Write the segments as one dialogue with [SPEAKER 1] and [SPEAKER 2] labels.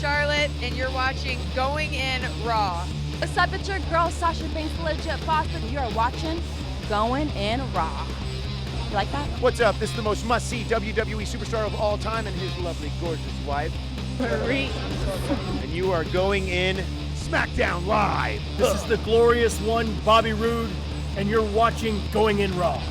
[SPEAKER 1] Charlotte, and you're watching Going In Raw.
[SPEAKER 2] What's up, it's your girl, Sasha Banks, Legit Boston. You are watching Going In Raw. You like that?
[SPEAKER 3] What's up? This is the most must-see WWE superstar of all time and his lovely, gorgeous wife.
[SPEAKER 2] Marie.
[SPEAKER 3] And you are going in SmackDown Live.
[SPEAKER 4] This is the glorious one, Bobby Roode, and you're watching Going In Raw.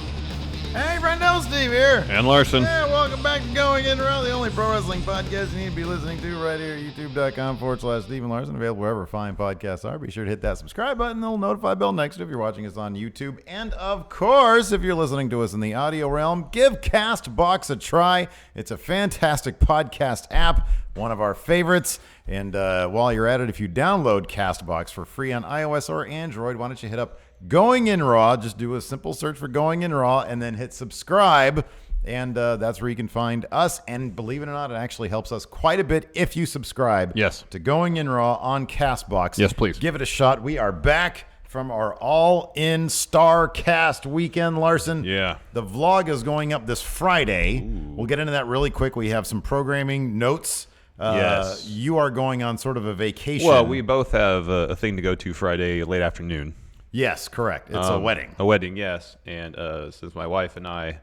[SPEAKER 5] Hey, Brendel, Steve here.
[SPEAKER 6] And Larson.
[SPEAKER 5] Yeah, welcome back to Going In Raw, the only pro wrestling podcast you need to be listening to right here at youtube.com/Steve and Larson, available wherever fine podcasts are. Be sure to hit that subscribe button, the little notify bell next to it if you're watching us on YouTube. And of course, if you're listening to us in the audio realm, give CastBox a try. It's a fantastic podcast app, one of our favorites. And while you're at it, if you download CastBox for free on iOS or Android, why don't you hit up Going In Raw? Just do a simple search for Going In Raw and then hit subscribe. And that's where you can find us. And believe it or not, it actually helps us quite a bit if you subscribe to Going In Raw on CastBox.
[SPEAKER 6] Yes, please.
[SPEAKER 5] Give it a shot. We are back from our all-in star cast weekend, Larson.
[SPEAKER 6] Yeah.
[SPEAKER 5] The vlog is going up this Friday. Ooh. We'll get into that really quick. We have some programming notes.
[SPEAKER 6] Yes.
[SPEAKER 5] You are going on sort of a vacation.
[SPEAKER 6] Well, we both have a thing to go to Friday late afternoon.
[SPEAKER 5] Yes, correct. It's a wedding.
[SPEAKER 6] A wedding, yes. And since my wife and I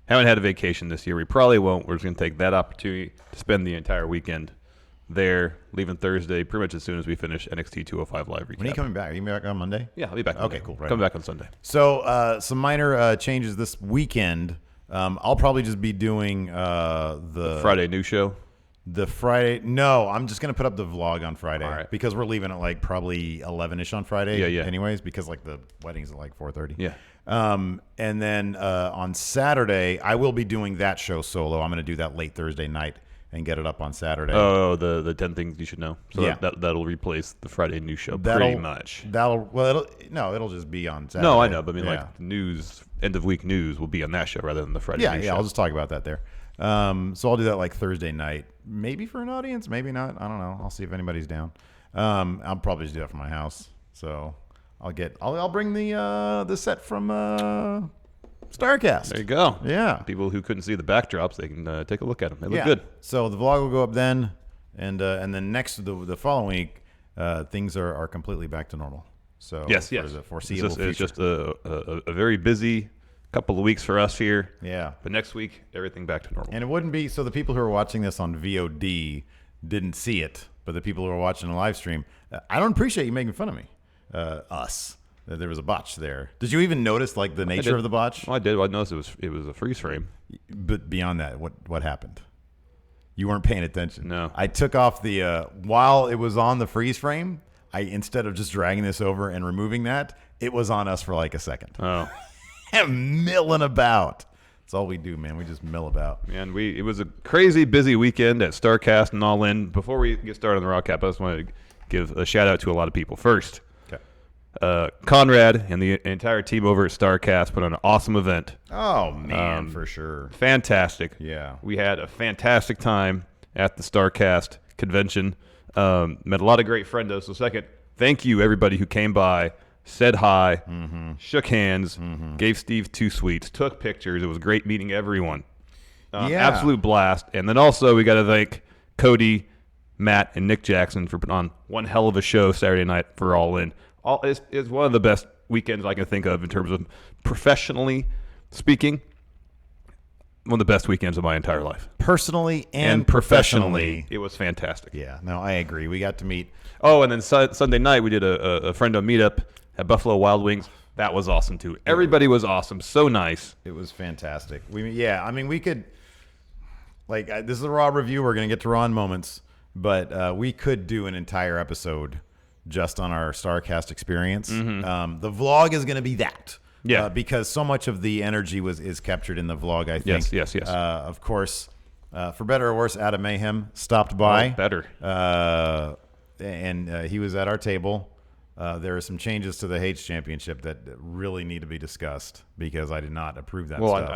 [SPEAKER 6] haven't had a vacation this year, we probably won't. We're just going to take that opportunity to spend the entire weekend there, leaving Thursday pretty much as soon as we finish NXT 205 Live recap.
[SPEAKER 5] When are you coming back? Are you back on Monday?
[SPEAKER 6] Yeah, I'll be back.
[SPEAKER 5] Okay, cool. Right.
[SPEAKER 6] Coming back on Sunday.
[SPEAKER 5] So some minor changes this weekend. I'll probably just be doing the
[SPEAKER 6] Friday news show.
[SPEAKER 5] The Friday, no, I'm just going to put up the vlog on Friday.
[SPEAKER 6] All right.
[SPEAKER 5] Because we're leaving at like probably 11-ish on Friday.
[SPEAKER 6] Yeah.
[SPEAKER 5] Anyways, because like the wedding's at like 4:30.
[SPEAKER 6] Yeah.
[SPEAKER 5] And then on Saturday, I will be doing that show solo. I'm going to do that late Thursday night and get it up on Saturday.
[SPEAKER 6] Oh, the 10 things you should know. So
[SPEAKER 5] yeah.
[SPEAKER 6] that'll replace the Friday news show pretty much.
[SPEAKER 5] It'll just be on Saturday.
[SPEAKER 6] No, I know, but I mean like the news, end of week news will be on that show rather than the Friday news show.
[SPEAKER 5] Yeah, I'll just talk about that there. So I'll do that like Thursday night, maybe for an audience, maybe not. I don't know. I'll see if anybody's down. I'll probably just do that from my house. So I'll bring the set from Starcast.
[SPEAKER 6] There you go.
[SPEAKER 5] Yeah.
[SPEAKER 6] People who couldn't see the backdrops, they can take a look at them. They look good.
[SPEAKER 5] So the vlog will go up then, and then the following week, things are completely back to normal. So
[SPEAKER 6] yes.
[SPEAKER 5] For the foreseeable future.
[SPEAKER 6] It's just a very busy couple of weeks for us here.
[SPEAKER 5] Yeah.
[SPEAKER 6] But next week, everything back to normal.
[SPEAKER 5] And it wouldn't be, so the people who are watching this on VOD didn't see it, but the people who are watching the live stream, I don't appreciate you making fun of me. Us. There was a botch there. Did you even notice like the nature of the botch?
[SPEAKER 6] Well, I did. I noticed it was a freeze frame.
[SPEAKER 5] But beyond that, what happened? You weren't paying attention.
[SPEAKER 6] No.
[SPEAKER 5] I took off the, while it was on the freeze frame, instead of just dragging this over and removing that, it was on us for like a second.
[SPEAKER 6] Oh.
[SPEAKER 5] Milling about. That's all we do, man. We just mill about.
[SPEAKER 6] Man, it was a crazy busy weekend at StarCast and All In. Before we get started on the Rock Cap, I just want to give a shout out to a lot of people. First, Conrad and the entire team over at StarCast put on an awesome event.
[SPEAKER 5] Oh, man, for sure.
[SPEAKER 6] Fantastic.
[SPEAKER 5] Yeah.
[SPEAKER 6] We had a fantastic time at the StarCast convention. Met a lot of great friendos. So second, thank you everybody who came by, said hi, shook hands, gave Steve 2 sweets, took pictures. It was great meeting everyone. Absolute blast. And then also we got to thank Cody, Matt, and Nick Jackson for putting on one hell of a show Saturday night for All In. It's one of the best weekends I can think of in terms of professionally speaking. One of the best weekends of my entire life.
[SPEAKER 5] Personally and professionally.
[SPEAKER 6] It was fantastic.
[SPEAKER 5] Yeah, no, I agree. We got to meet.
[SPEAKER 6] Oh, and then Sunday night we did a friendo meetup at Buffalo Wild Wings. That was awesome too. Everybody was awesome. So nice.
[SPEAKER 5] It was fantastic. We could, like, this is a Raw review. We're going to get to Raw in moments, but we could do an entire episode just on our StarCast experience. The vlog is going to be that.
[SPEAKER 6] Yeah.
[SPEAKER 5] Because so much of the energy is captured in the vlog, I think.
[SPEAKER 6] Yes.
[SPEAKER 5] Of course, for better or worse, Adam Mayhem stopped by.
[SPEAKER 6] Better.
[SPEAKER 5] And he was at our table. There are some changes to the H Championship that really need to be discussed because I did not approve that stuff.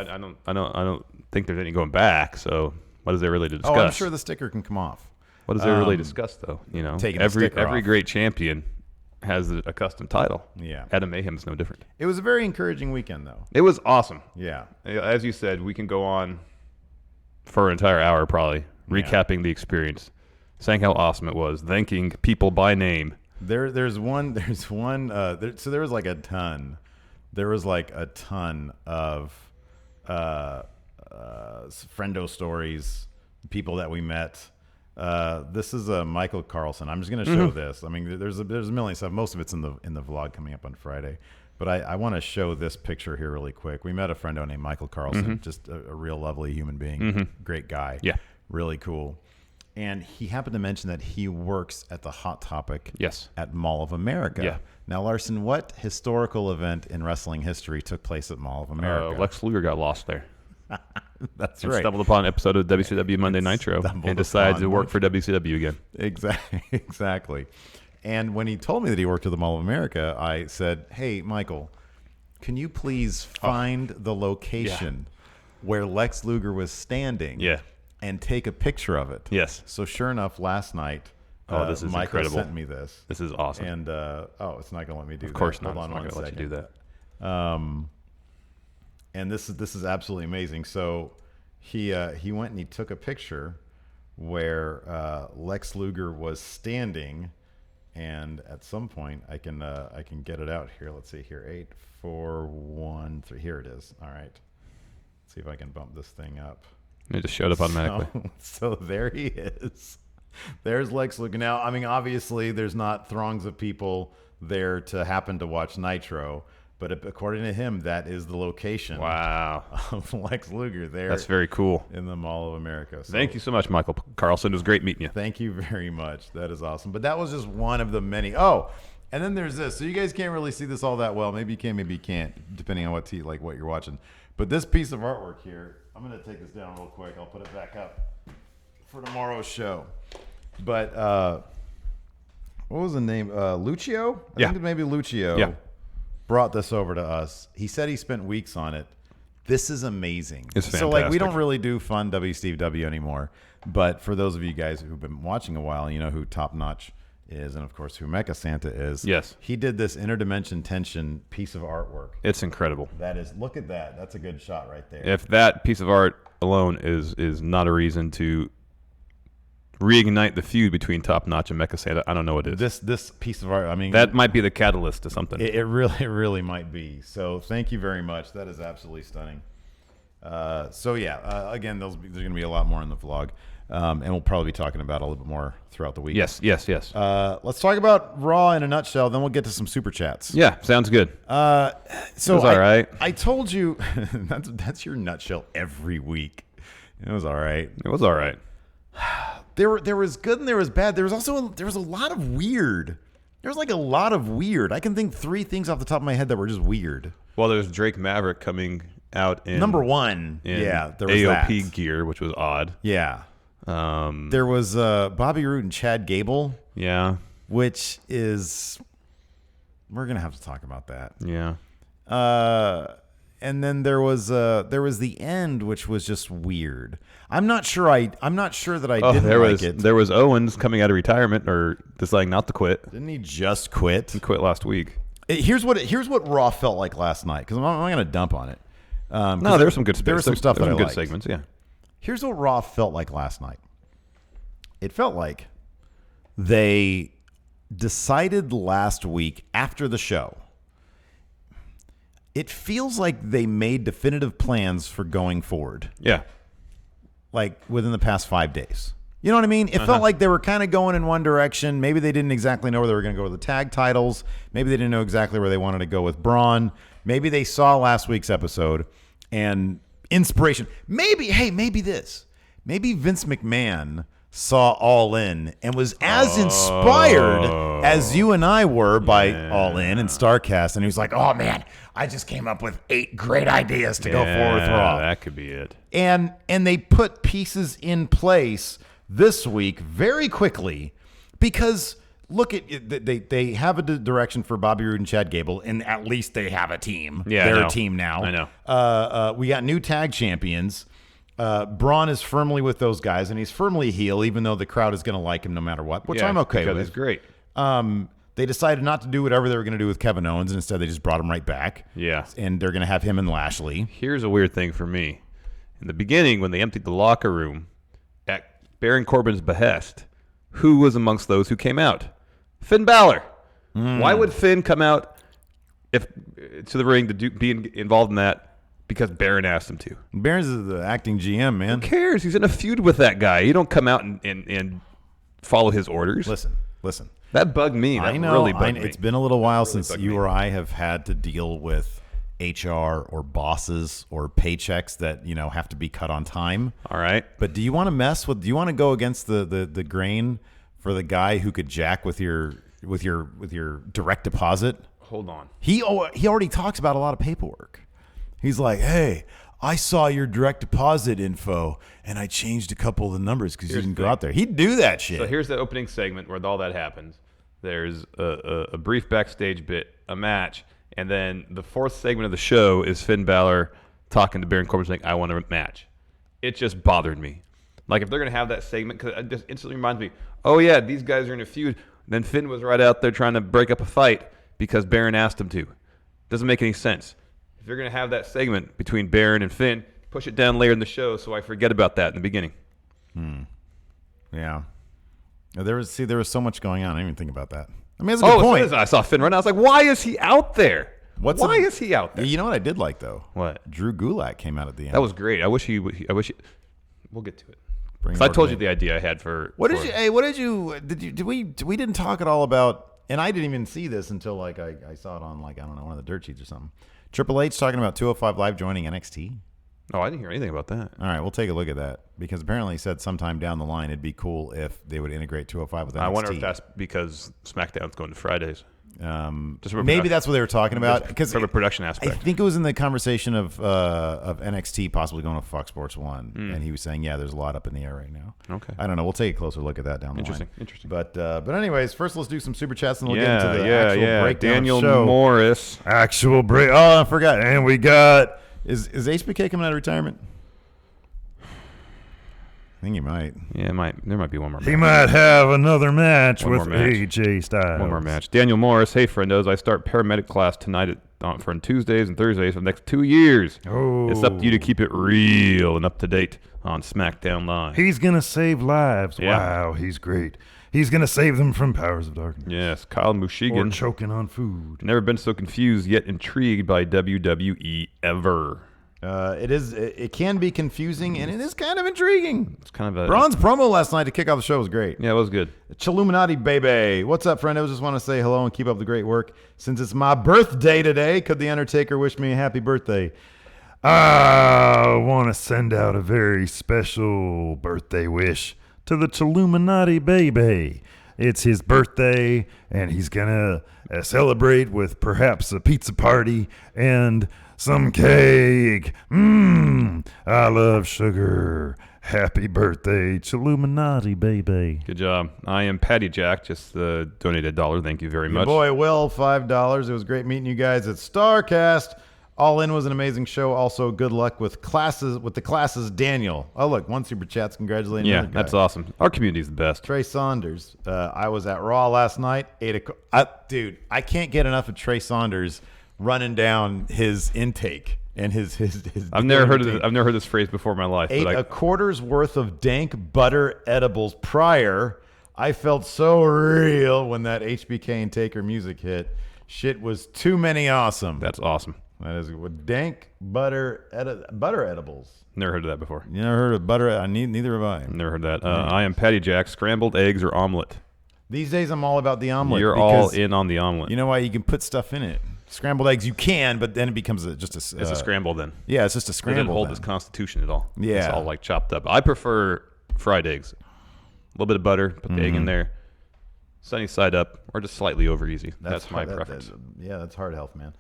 [SPEAKER 6] I don't think there's any going back. So what is there really to discuss?
[SPEAKER 5] Oh, I'm sure the sticker can come off.
[SPEAKER 6] What is there really to discuss though? You know,
[SPEAKER 5] taking
[SPEAKER 6] every
[SPEAKER 5] off.
[SPEAKER 6] great champion has a custom title.
[SPEAKER 5] Yeah,
[SPEAKER 6] Adam Mayhem is no different.
[SPEAKER 5] It was a very encouraging weekend though.
[SPEAKER 6] It was awesome.
[SPEAKER 5] Yeah,
[SPEAKER 6] as you said, we can go on for an entire hour probably recapping the experience. saying how awesome it was, thanking people by name.
[SPEAKER 5] There's one. So there was like a ton. There was like a ton of friendo stories, people that we met. This is Michael Carlson. I'm just going to show this. I mean, there's a million stuff. Most of it's in the vlog coming up on Friday. But I want to show this picture here really quick. We met a friendo named Michael Carlson, just a real lovely human being, great guy.
[SPEAKER 6] Yeah.
[SPEAKER 5] Really cool. And he happened to mention that he works at the Hot Topic at Mall of America.
[SPEAKER 6] Yeah.
[SPEAKER 5] Now, Larson, what historical event in wrestling history took place at Mall of America?
[SPEAKER 6] Lex Luger got lost there.
[SPEAKER 5] That's
[SPEAKER 6] and
[SPEAKER 5] right.
[SPEAKER 6] stumbled upon an episode of WCW Monday Nitro and decided to work for WCW again.
[SPEAKER 5] Exactly. And when he told me that he worked at the Mall of America, I said, hey, Michael, can you please find the location where Lex Luger was standing and take a picture of it?
[SPEAKER 6] Yes.
[SPEAKER 5] So sure enough, last night,
[SPEAKER 6] this is
[SPEAKER 5] Michael
[SPEAKER 6] incredible.
[SPEAKER 5] sent me this.
[SPEAKER 6] This is awesome.
[SPEAKER 5] And, it's not going to let me do that.
[SPEAKER 6] Of course
[SPEAKER 5] Hold
[SPEAKER 6] not.
[SPEAKER 5] on
[SPEAKER 6] It's not
[SPEAKER 5] one
[SPEAKER 6] going to let you do
[SPEAKER 5] second.
[SPEAKER 6] that.
[SPEAKER 5] And this is absolutely amazing. So he went and he took a picture where Lex Luger was standing, and at some point I can get it out here. Let's see here, 8, 4, 1, 3. Here it is. All right. Let's see if I can bump this thing up.
[SPEAKER 6] It just showed up automatically.
[SPEAKER 5] So there he is. There's Lex Luger. Now, I mean, obviously, there's not throngs of people there to happen to watch Nitro. But according to him, that is the location of Lex Luger there.
[SPEAKER 6] That's very cool.
[SPEAKER 5] In the Mall of America. So
[SPEAKER 6] thank you so much, Michael Carlson. It was great meeting you.
[SPEAKER 5] Thank you very much. That is awesome. But that was just one of the many. Oh, and then there's this. So you guys can't really see this all that well. Maybe you can, maybe you can't, depending on what you're watching. But this piece of artwork here, I'm going to take this down real quick. I'll put it back up for tomorrow's show. But what was the name? Lucio? I think maybe Lucio brought this over to us. He said he spent weeks on it. This is amazing.
[SPEAKER 6] It's fantastic.
[SPEAKER 5] So like we don't really do fun WCW anymore, but for those of you guys who've been watching a while, you know who Top Notch is, and of course who Mecha Santa is.
[SPEAKER 6] Yes.
[SPEAKER 5] He did this interdimension tension piece of artwork.
[SPEAKER 6] It's incredible.
[SPEAKER 5] That is, look at that. That's a good shot right there.
[SPEAKER 6] If that piece of art alone is not a reason to reignite the feud between Top Notch and Mecha Santa, I don't know what it is.
[SPEAKER 5] This piece of art, I mean,
[SPEAKER 6] that might be the catalyst to something.
[SPEAKER 5] It really might be. So thank you very much. That is absolutely stunning. Again, there's going to be a lot more in the vlog, and we'll probably be talking about it a little bit more throughout the week.
[SPEAKER 6] Yes.
[SPEAKER 5] Let's talk about Raw in a nutshell. Then we'll get to some super chats.
[SPEAKER 6] Yeah, sounds good.
[SPEAKER 5] So
[SPEAKER 6] it was all right.
[SPEAKER 5] I told you that's your nutshell every week. It was all right.
[SPEAKER 6] It was all right.
[SPEAKER 5] There was good and there was bad. There was a lot of weird. There was like a lot of weird. I can think 3 things off the top of my head that were just weird.
[SPEAKER 6] Well, there's Drake Maverick coming out in
[SPEAKER 5] number 1. There was
[SPEAKER 6] AOP
[SPEAKER 5] that.
[SPEAKER 6] gear, which was odd.
[SPEAKER 5] Yeah. There was Bobby Roode and Chad Gable.
[SPEAKER 6] Yeah.
[SPEAKER 5] Which is, we're gonna have to talk about that.
[SPEAKER 6] Yeah.
[SPEAKER 5] And then there was the end, which was just weird. I'm not sure that I didn't like it.
[SPEAKER 6] There was Owens coming out of retirement or deciding not to quit.
[SPEAKER 5] Didn't he just quit?
[SPEAKER 6] He quit last week.
[SPEAKER 5] Here's what Raw felt like last night, because I'm not going to dump on it.
[SPEAKER 6] No, there was some good.
[SPEAKER 5] There was some stuff that I
[SPEAKER 6] liked. Good
[SPEAKER 5] segments.
[SPEAKER 6] Yeah.
[SPEAKER 5] Here's what Raw felt like last night. It felt like they decided last week after the show. It feels like they made definitive plans for going forward.
[SPEAKER 6] Yeah.
[SPEAKER 5] Like within the past 5 days. You know what I mean? It felt like they were kind of going in one direction. Maybe they didn't exactly know where they were going to go with the tag titles. Maybe they didn't know exactly where they wanted to go with Braun. Maybe they saw last week's episode and inspiration. Maybe Vince McMahon saw All In and was as inspired as you and I were by All In and StarCast. And he was like, oh, man, I just came up with 8 great ideas to go forward with Raw.
[SPEAKER 6] That could be it.
[SPEAKER 5] And they put pieces in place this week very quickly because look at they have a direction for Bobby Roode and Chad Gable, and at least they have a team.
[SPEAKER 6] Yeah,
[SPEAKER 5] they're a team now.
[SPEAKER 6] I know.
[SPEAKER 5] We got new tag champions. Braun is firmly with those guys, and he's firmly heel, even though the crowd is going to like him no matter what, which I'm okay with.
[SPEAKER 6] He's great.
[SPEAKER 5] They decided not to do whatever they were going to do with Kevin Owens, and instead they just brought him right back.
[SPEAKER 6] Yeah.
[SPEAKER 5] And they're going to have him and Lashley.
[SPEAKER 6] Here's a weird thing for me. In the beginning, when they emptied the locker room, at Baron Corbin's behest, Who was amongst those who came out? Finn Balor. Why would Finn come out to the ring to be involved in that? Because Baron asked him to.
[SPEAKER 5] Baron's the acting GM, man.
[SPEAKER 6] Who cares? He's in a feud with that guy. You don't come out and follow his orders.
[SPEAKER 5] Listen.
[SPEAKER 6] That bugged me. That really bugged me.
[SPEAKER 5] It's been a little while since you or I have had to deal with HR or bosses or paychecks that have to be cut on time.
[SPEAKER 6] All right.
[SPEAKER 5] But do you want to do you want to go against the grain for the guy who could jack with your direct deposit?
[SPEAKER 6] Hold on.
[SPEAKER 5] He already talks about a lot of paperwork. He's like, hey, I saw your direct deposit info and I changed a couple of the numbers because you didn't go out there. He'd do that shit.
[SPEAKER 6] So here's the opening segment where all that happens. There's a brief backstage bit, a match, and then the fourth segment of the show is Finn Balor talking to Baron Corbin saying, I want a match. It just bothered me. Like, if they're going to have that segment, because it just instantly reminds me, oh, yeah, these guys are in a feud. Then Finn was right out there trying to break up a fight because Baron asked him to. Doesn't make any sense. If you're going to have that segment between Baron and Finn, push it down later in the show so I forget about that in the beginning.
[SPEAKER 5] Yeah. There was so much going on. I didn't even think about that. I mean, that's a good point.
[SPEAKER 6] As soon as I saw Finn run, I was like, why is he out there? Why is he out there?
[SPEAKER 5] You know what I did like, though?
[SPEAKER 6] What?
[SPEAKER 5] Drew Gulak came out at the end.
[SPEAKER 6] That was great. We'll get to it.
[SPEAKER 5] Bring
[SPEAKER 6] I told you the idea I had for.
[SPEAKER 5] We didn't talk at all about, and I didn't even see this until like I saw it on like, I don't know, one of the dirt sheets or something. Triple H talking about 205 Live joining NXT.
[SPEAKER 6] Oh, I didn't hear anything about that.
[SPEAKER 5] All right, we'll take a look at that because apparently he said sometime down the line it'd be cool if they would integrate 205 with NXT.
[SPEAKER 6] I wonder if that's because SmackDown's going to Fridays.
[SPEAKER 5] Maybe that's what they were talking about because
[SPEAKER 6] from a production aspect.
[SPEAKER 5] I think it was in the conversation of NXT possibly going to Fox Sports 1, and he was saying, yeah, there's a lot up in the air right now.
[SPEAKER 6] Okay,
[SPEAKER 5] I don't know. We'll take a closer look at that down the line.
[SPEAKER 6] Interesting.
[SPEAKER 5] But anyways, first let's do some super chats and we'll get into the actual breakdown.
[SPEAKER 6] Daniel
[SPEAKER 5] of the show.
[SPEAKER 6] Morris,
[SPEAKER 5] actual break. Oh, I forgot. And we got is HBK coming out of retirement? I think he might.
[SPEAKER 6] Yeah, there might be one more match.
[SPEAKER 5] He might have another match with
[SPEAKER 6] AJ
[SPEAKER 5] Styles.
[SPEAKER 6] One more match. Daniel Morris, hey, friendos. I start paramedic class tonight for Tuesdays and Thursdays for the next 2 years.
[SPEAKER 5] Oh.
[SPEAKER 6] It's up to you to keep it real and up to date on SmackDown Live.
[SPEAKER 7] He's going to save lives.
[SPEAKER 6] Yeah.
[SPEAKER 7] Wow, he's great. He's going to save them from powers of darkness.
[SPEAKER 6] Yes, Kyle Mushigan.
[SPEAKER 7] Or choking on food.
[SPEAKER 6] Never been so confused yet intrigued by WWE ever.
[SPEAKER 5] It can be confusing and it is kind of intriguing.
[SPEAKER 6] It's kind of a
[SPEAKER 5] Braun's promo last night to kick off the show was great.
[SPEAKER 6] Yeah, it was good.
[SPEAKER 5] Chilluminati baby. What's up, friend? I just want to say hello and keep up the great work. Since it's my birthday today, could the Undertaker wish me a happy birthday?
[SPEAKER 7] I want to send out a very special birthday wish to the Chilluminati baby. It's his birthday, and he's going to celebrate with perhaps a pizza party and some cake. I love sugar. Happy birthday, Chilluminati baby.
[SPEAKER 6] Good job. I am Patty Jack. Just donated $1. Thank you very much.
[SPEAKER 5] Your boy Will, $5. It was great meeting you guys at StarCast. All In was an amazing show. Also, good luck with the classes, Daniel. Oh, look, one super chat's congratulating.
[SPEAKER 6] Yeah, that's awesome. Our community is the best.
[SPEAKER 5] Trey Saunders. I was at Raw last night. 8 o'clock. Dude, I can't get enough of Trey Saunders running down his intake and his
[SPEAKER 6] I've never heard this phrase before in my life.
[SPEAKER 5] Ate a quarter's worth of dank butter edibles prior. I felt so real when that HBK and Taker music hit. Shit was too many awesome.
[SPEAKER 6] That's awesome.
[SPEAKER 5] That is with dank butter edibles.
[SPEAKER 6] Never heard of that before.
[SPEAKER 5] You never heard of butter? Neither have I.
[SPEAKER 6] Never heard that. I am Patty Jack. Scrambled eggs or omelet?
[SPEAKER 5] These days I'm all about the omelet.
[SPEAKER 6] You're all in on the omelet.
[SPEAKER 5] You know why? You can put stuff in it. Scrambled eggs you can, but then it becomes it's
[SPEAKER 6] a scramble then.
[SPEAKER 5] Yeah, it's just a scramble.
[SPEAKER 6] It doesn't hold its constitution at all.
[SPEAKER 5] Yeah.
[SPEAKER 6] It's all like chopped up. I prefer fried eggs. A little bit of butter, put the egg in there, sunny side up, or just slightly over easy. That's my preference.
[SPEAKER 5] That's heart health, man.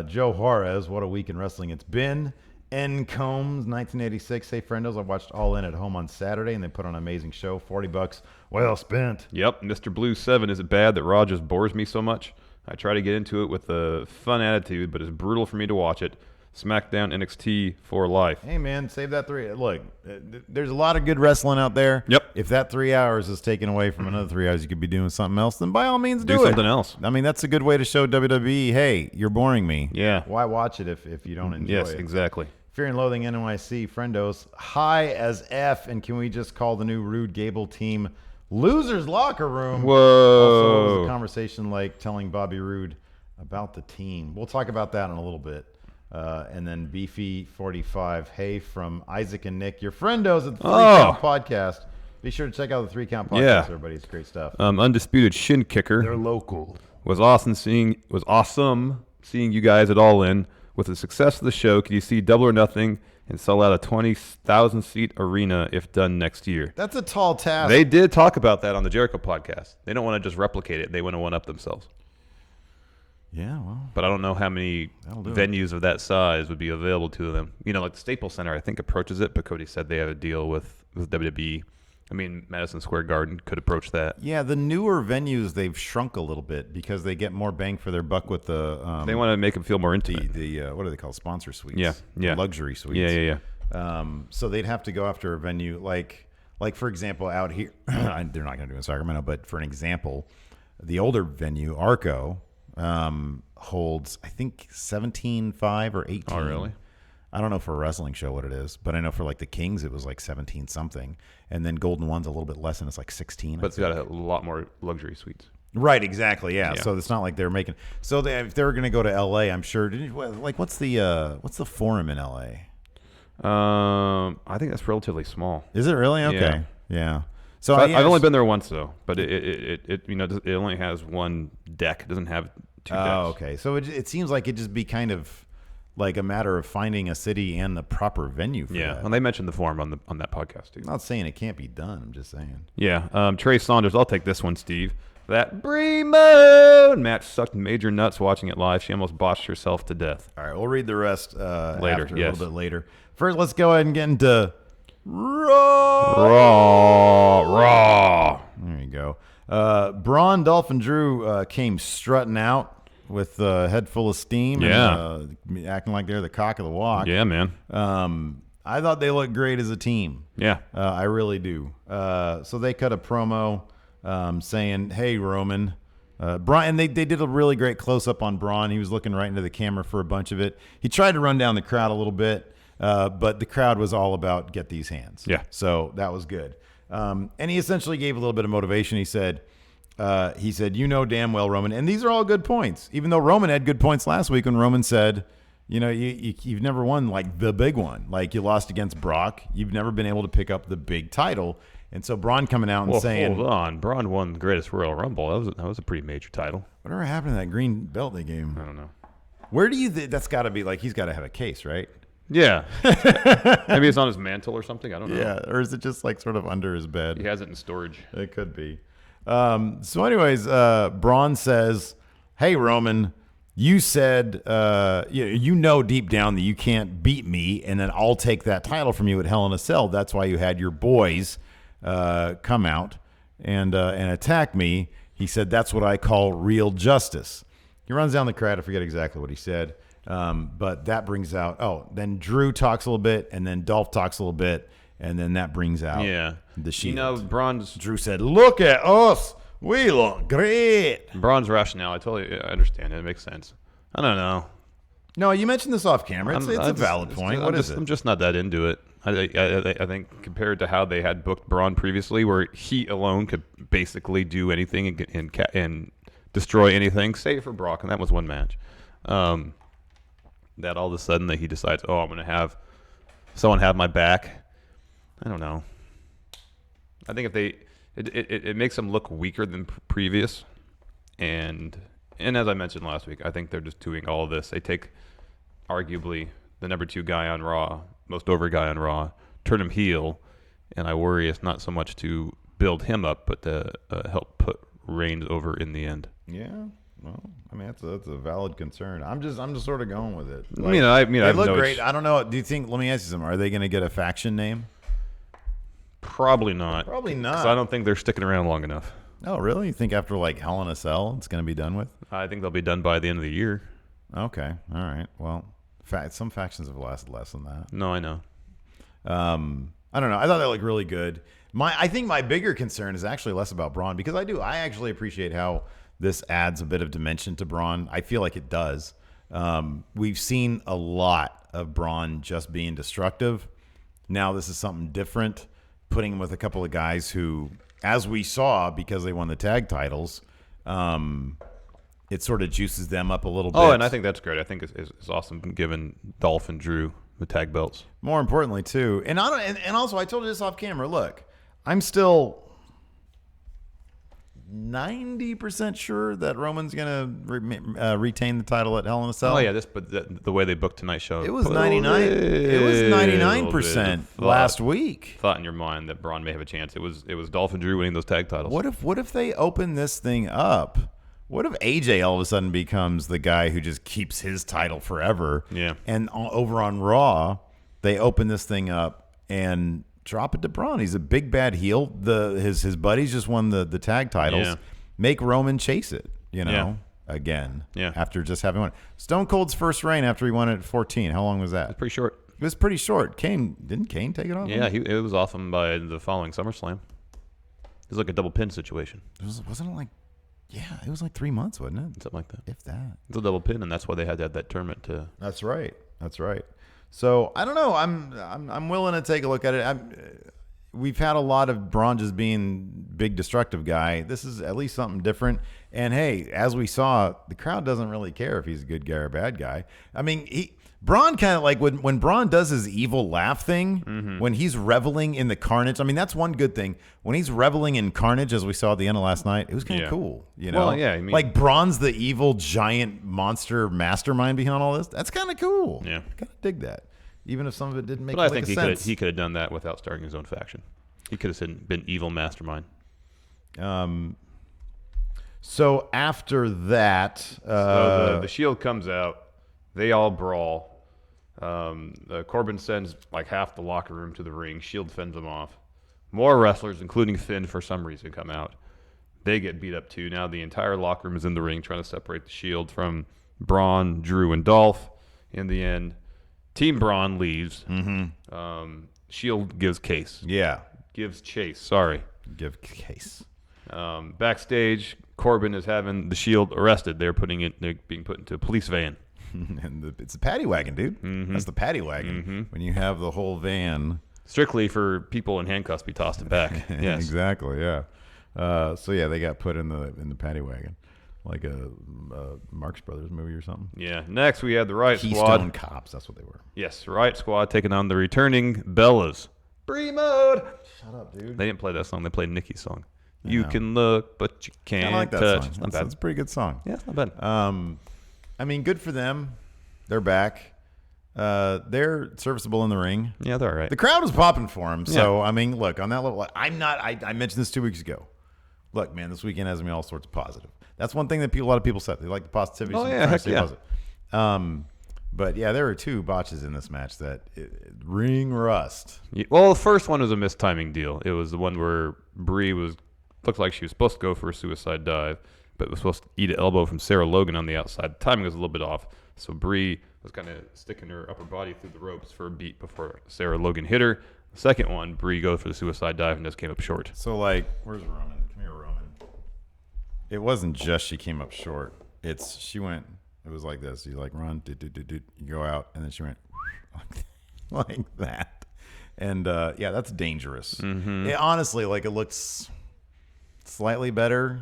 [SPEAKER 5] Joe Juarez, what a week in wrestling it's been. N. Combs, 1986. Hey, friendos, I watched All In at home on Saturday, and they put on an amazing show. $40, well spent.
[SPEAKER 6] Yep, Mr. Blue 7. Is it bad that Raw just bores me so much? I try to get into it with a fun attitude, but it's brutal for me to watch it. SmackDown NXT for life.
[SPEAKER 5] Hey, man, save that 3. Look, there's a lot of good wrestling out there.
[SPEAKER 6] Yep.
[SPEAKER 5] If that 3 hours is taken away from another 3 hours, you could be doing something else, then by all means do it.
[SPEAKER 6] something else.
[SPEAKER 5] I mean, that's a good way to show WWE, hey, you're boring me.
[SPEAKER 6] Yeah.
[SPEAKER 5] Why watch it if you don't enjoy it?
[SPEAKER 6] Yes, exactly.
[SPEAKER 5] Fear and Loathing NYC, friendos, high as F, and can we just call the new Roode Gable team Loser's locker room.
[SPEAKER 6] Whoa.
[SPEAKER 5] Also, it was a conversation like telling Bobby Roode about the team. We'll talk about that in a little bit. And then Beefy 45. Hey, from Isaac and Nick, your friendos at the 3 Count Podcast. Be sure to check out the 3 Count Podcast, everybody. It's great stuff.
[SPEAKER 6] Undisputed Shin Kicker.
[SPEAKER 7] They're local.
[SPEAKER 6] Was awesome seeing you guys at All In. With the success of the show, can you see Double or Nothing and sell out a 20,000-seat arena if done next year?
[SPEAKER 5] That's a tall task.
[SPEAKER 6] They did talk about that on the Jericho podcast. They don't want to just replicate it. They want to one-up themselves.
[SPEAKER 5] Yeah, well.
[SPEAKER 6] But I don't know how many venues of that size would be available to them. Like the Staples Center, I think, approaches it, but Cody said they have a deal with WWE. I mean, Madison Square Garden could approach that.
[SPEAKER 5] Yeah, the newer venues, they've shrunk a little bit because they get more bang for their buck with the...
[SPEAKER 6] they want to make them feel more intimate.
[SPEAKER 5] The what are they called? Sponsor suites.
[SPEAKER 6] Yeah.
[SPEAKER 5] The luxury suites.
[SPEAKER 6] Yeah.
[SPEAKER 5] So they'd have to go after a venue like for example, out here... they're not going to do it in Sacramento, but for an example, the older venue, Arco, holds, I think, 17.5 or 18.
[SPEAKER 6] Oh, really?
[SPEAKER 5] I don't know for a wrestling show what it is, but I know for like the Kings it was like 17 something, and then Golden One's a little bit less, and it's like 16.
[SPEAKER 6] But it's got a lot more luxury suites.
[SPEAKER 5] Right, exactly, yeah. So it's not like they're making. So if they were going to go to L.A., I'm sure. What's the Forum in L.A.?
[SPEAKER 6] I think that's relatively small.
[SPEAKER 5] Is it really? Okay, yeah. So
[SPEAKER 6] I've only been there once though, but it only has one deck. It doesn't have two decks.
[SPEAKER 5] Oh, okay. So it seems like it'd just be kind of like a matter of finding a city and the proper venue for that.
[SPEAKER 6] Yeah, and they mentioned the Forum on that podcast too.
[SPEAKER 5] I'm not saying it can't be done. I'm just saying.
[SPEAKER 6] Yeah, Trey Saunders. I'll take this one, Steve. That Brie Moon match sucked major nuts watching it live. She almost botched herself to death.
[SPEAKER 5] All right, we'll read the rest
[SPEAKER 6] later.
[SPEAKER 5] A little bit later. First, let's go ahead and get into Raw. There you go. Braun, Dolph, and Drew came strutting out with a head full of steam.
[SPEAKER 6] Yeah.
[SPEAKER 5] And, acting like they're the cock of the walk.
[SPEAKER 6] Yeah, man.
[SPEAKER 5] I thought they looked great as a team.
[SPEAKER 6] Yeah.
[SPEAKER 5] I really do. So they cut a promo saying, hey, Roman. Braun, and they did a really great close-up on Braun. He was looking right into the camera for a bunch of it. He tried to run down the crowd a little bit, but the crowd was all about get these hands.
[SPEAKER 6] Yeah.
[SPEAKER 5] So that was good. And he essentially gave a little bit of motivation. He said, you know damn well, Roman, and these are all good points, even though Roman had good points last week when Roman said, you've never won like the big one. Like you lost against Brock. You've never been able to pick up the big title. And so Braun coming out and saying,
[SPEAKER 6] hold on, Braun won the Greatest Royal Rumble. That was a pretty major title.
[SPEAKER 5] Whatever happened to that green belt they gave him?
[SPEAKER 6] I don't know.
[SPEAKER 5] Where do you that's got to be like he's got to have a case, right?
[SPEAKER 6] Yeah. Maybe it's on his mantle or something. I don't know.
[SPEAKER 5] Yeah, or is it just like sort of under his bed?
[SPEAKER 6] He has it in storage.
[SPEAKER 5] It could be. So anyways, Braun says, hey, Roman, you said, you know deep down that you can't beat me, and then I'll take that title from you at Hell in a Cell. That's why you had your boys come out and attack me. He said, that's what I call real justice. He runs down the crowd. I forget exactly what he said. But that brings out, then Drew talks a little bit, and then Dolph talks a little bit, and then that brings out the Shield. Drew said, look at us. We look great.
[SPEAKER 6] Braun's rationale, I understand it. It makes sense. I don't know.
[SPEAKER 5] No, you mentioned this off camera. It's a valid point. What is it?
[SPEAKER 6] I'm just not that into it. I think compared to how they had booked Braun previously, where he alone could basically do anything and destroy anything, save for Brock, and that was one match. That all of a sudden that he decides, I'm going to have someone have my back. I don't know. I think if it makes them look weaker than previous, and as I mentioned last week, I think they're just doing all of this. They take arguably the number 2 guy on Raw, most over guy on Raw, turn him heel, and I worry it's not so much to build him up, but to help put Reigns over in the end.
[SPEAKER 5] Yeah. Well, I mean that's a valid concern. I'm just sort of going with it.
[SPEAKER 6] Like,
[SPEAKER 5] they look great. I don't know. Do you think? Let me ask you something. Are they going to get a faction name?
[SPEAKER 6] Probably not.
[SPEAKER 5] Probably not.
[SPEAKER 6] 'Cause I don't think they're sticking around long enough.
[SPEAKER 5] Oh, really? You think after like Hell in a Cell, it's going to be done with?
[SPEAKER 6] I think they'll be done by the end of the year.
[SPEAKER 5] Okay. All right. Well, some factions have lasted less than that.
[SPEAKER 6] No, I know.
[SPEAKER 5] I don't know. I thought that looked really good. I think my bigger concern is actually less about Braun because I actually appreciate how this adds a bit of dimension to Braun. I feel like it does. We've seen a lot of Braun just being destructive. Now this is something different, putting him with a couple of guys who as we saw, because they won the tag titles, it sort of juices them up a little bit.
[SPEAKER 6] Oh, and I think that's great. I think it's awesome giving Dolph and Drew the tag belts.
[SPEAKER 5] More importantly, too, and also I told you this off camera. Look, I'm still 90% sure that Roman's gonna retain the title at Hell in a Cell.
[SPEAKER 6] Oh yeah, but the way they booked tonight's show,
[SPEAKER 5] it was 99. It was 99% last week.
[SPEAKER 6] Thought in your mind that Braun may have a chance. It was Dolph and Drew winning those tag titles.
[SPEAKER 5] What if they open this thing up? What if AJ all of a sudden becomes the guy who just keeps his title forever?
[SPEAKER 6] Yeah.
[SPEAKER 5] And over on Raw, they open this thing up and drop it to Braun. He's a big bad heel. His buddies just won the tag titles.
[SPEAKER 6] Yeah.
[SPEAKER 5] Make Roman chase it, again.
[SPEAKER 6] Yeah.
[SPEAKER 5] After just having won. Stone Cold's first reign after he won it at 14. How long was that?
[SPEAKER 6] It's pretty short.
[SPEAKER 5] It was pretty short. Didn't Kane take it off?
[SPEAKER 6] Yeah, it was off him by the following SummerSlam. It was like a double pin situation.
[SPEAKER 5] Wasn't it like? Yeah, it was like 3 months, wasn't it?
[SPEAKER 6] Something like that.
[SPEAKER 5] If that.
[SPEAKER 6] It's a double pin, and that's why they had to have that tournament to.
[SPEAKER 5] That's right. So I don't know. I'm willing to take a look at it. We've had a lot of Braun just being big destructive guy. This is at least something different. And hey, as we saw, the crowd doesn't really care if he's a good guy or a bad guy. I mean, Braun kind of like when Braun does his evil laugh thing, when he's reveling in the carnage. I mean, that's one good thing. When he's reveling in carnage, as we saw at the end of last night, it was kind of cool.
[SPEAKER 6] Well, yeah. I mean,
[SPEAKER 5] like Braun's the evil giant monster mastermind behind all this. That's kind of cool.
[SPEAKER 6] Yeah,
[SPEAKER 5] kind of dig that. Even if some of it didn't make.
[SPEAKER 6] But I
[SPEAKER 5] like
[SPEAKER 6] think he could have done that without starting his own faction. He could have been evil mastermind.
[SPEAKER 5] So after that,
[SPEAKER 6] so the Shield comes out. They all brawl. Corbin sends like half the locker room to the ring. Shield fends them off. More wrestlers, including Finn, for some reason, come out. They get beat up too. Now the entire locker room is in the ring trying to separate the Shield from Braun, Drew, and Dolph. In the end, Team Braun leaves. Shield gives chase.
[SPEAKER 5] Yeah.
[SPEAKER 6] Gives chase. Sorry.
[SPEAKER 5] Give case.
[SPEAKER 6] Backstage, Corbin is having the Shield arrested. They're being put into a police van.
[SPEAKER 5] And it's a paddy wagon, dude. That's the paddy wagon. When you have the whole van.
[SPEAKER 6] Strictly for people in handcuffs be tossed it back. Yes.
[SPEAKER 5] Exactly, yeah. So yeah, they got put in the paddy wagon. Like a Marx Brothers movie or something.
[SPEAKER 6] Yeah. Next, we had the Riot
[SPEAKER 5] Keystone
[SPEAKER 6] Squad.
[SPEAKER 5] Cops, that's what they were.
[SPEAKER 6] Yes, Riot Squad taking on the returning Bellas. Bree mode.
[SPEAKER 5] Shut up, dude.
[SPEAKER 6] They didn't play that song. They played Nikki's song. You can look, but you can't
[SPEAKER 5] I like that
[SPEAKER 6] touch.
[SPEAKER 5] song.
[SPEAKER 6] It's not bad.
[SPEAKER 5] That's a pretty good song.
[SPEAKER 6] Yeah, it's not bad.
[SPEAKER 5] I mean, good for them. They're back. They're serviceable in the ring.
[SPEAKER 6] Yeah, they're all right.
[SPEAKER 5] The crowd was popping for them. So, I mean, look, on that level, I mentioned this 2 weeks ago. Look, man, this weekend has been all sorts of positive. That's one thing that a lot of people said. They like the positivity.
[SPEAKER 6] Oh, yeah, heck yeah.
[SPEAKER 5] But, yeah, there were 2 botches in this match that ring rust.
[SPEAKER 6] Yeah, well, the first one was a mistiming deal. It was the one where Bree looked like she was supposed to go for a suicide dive, but was supposed to eat an elbow from Sarah Logan on the outside. The timing was a little bit off. So Bree was kind of sticking her upper body through the ropes for a beat before Sarah Logan hit her. The second one, Bree goes for the suicide dive and just came up short.
[SPEAKER 5] So, like, where's Roman? Come here, Roman. It wasn't just she came up short. She went, it was like this. You like run, you go out, and then she went like that. And, yeah, that's dangerous. It, honestly, like, it looks slightly better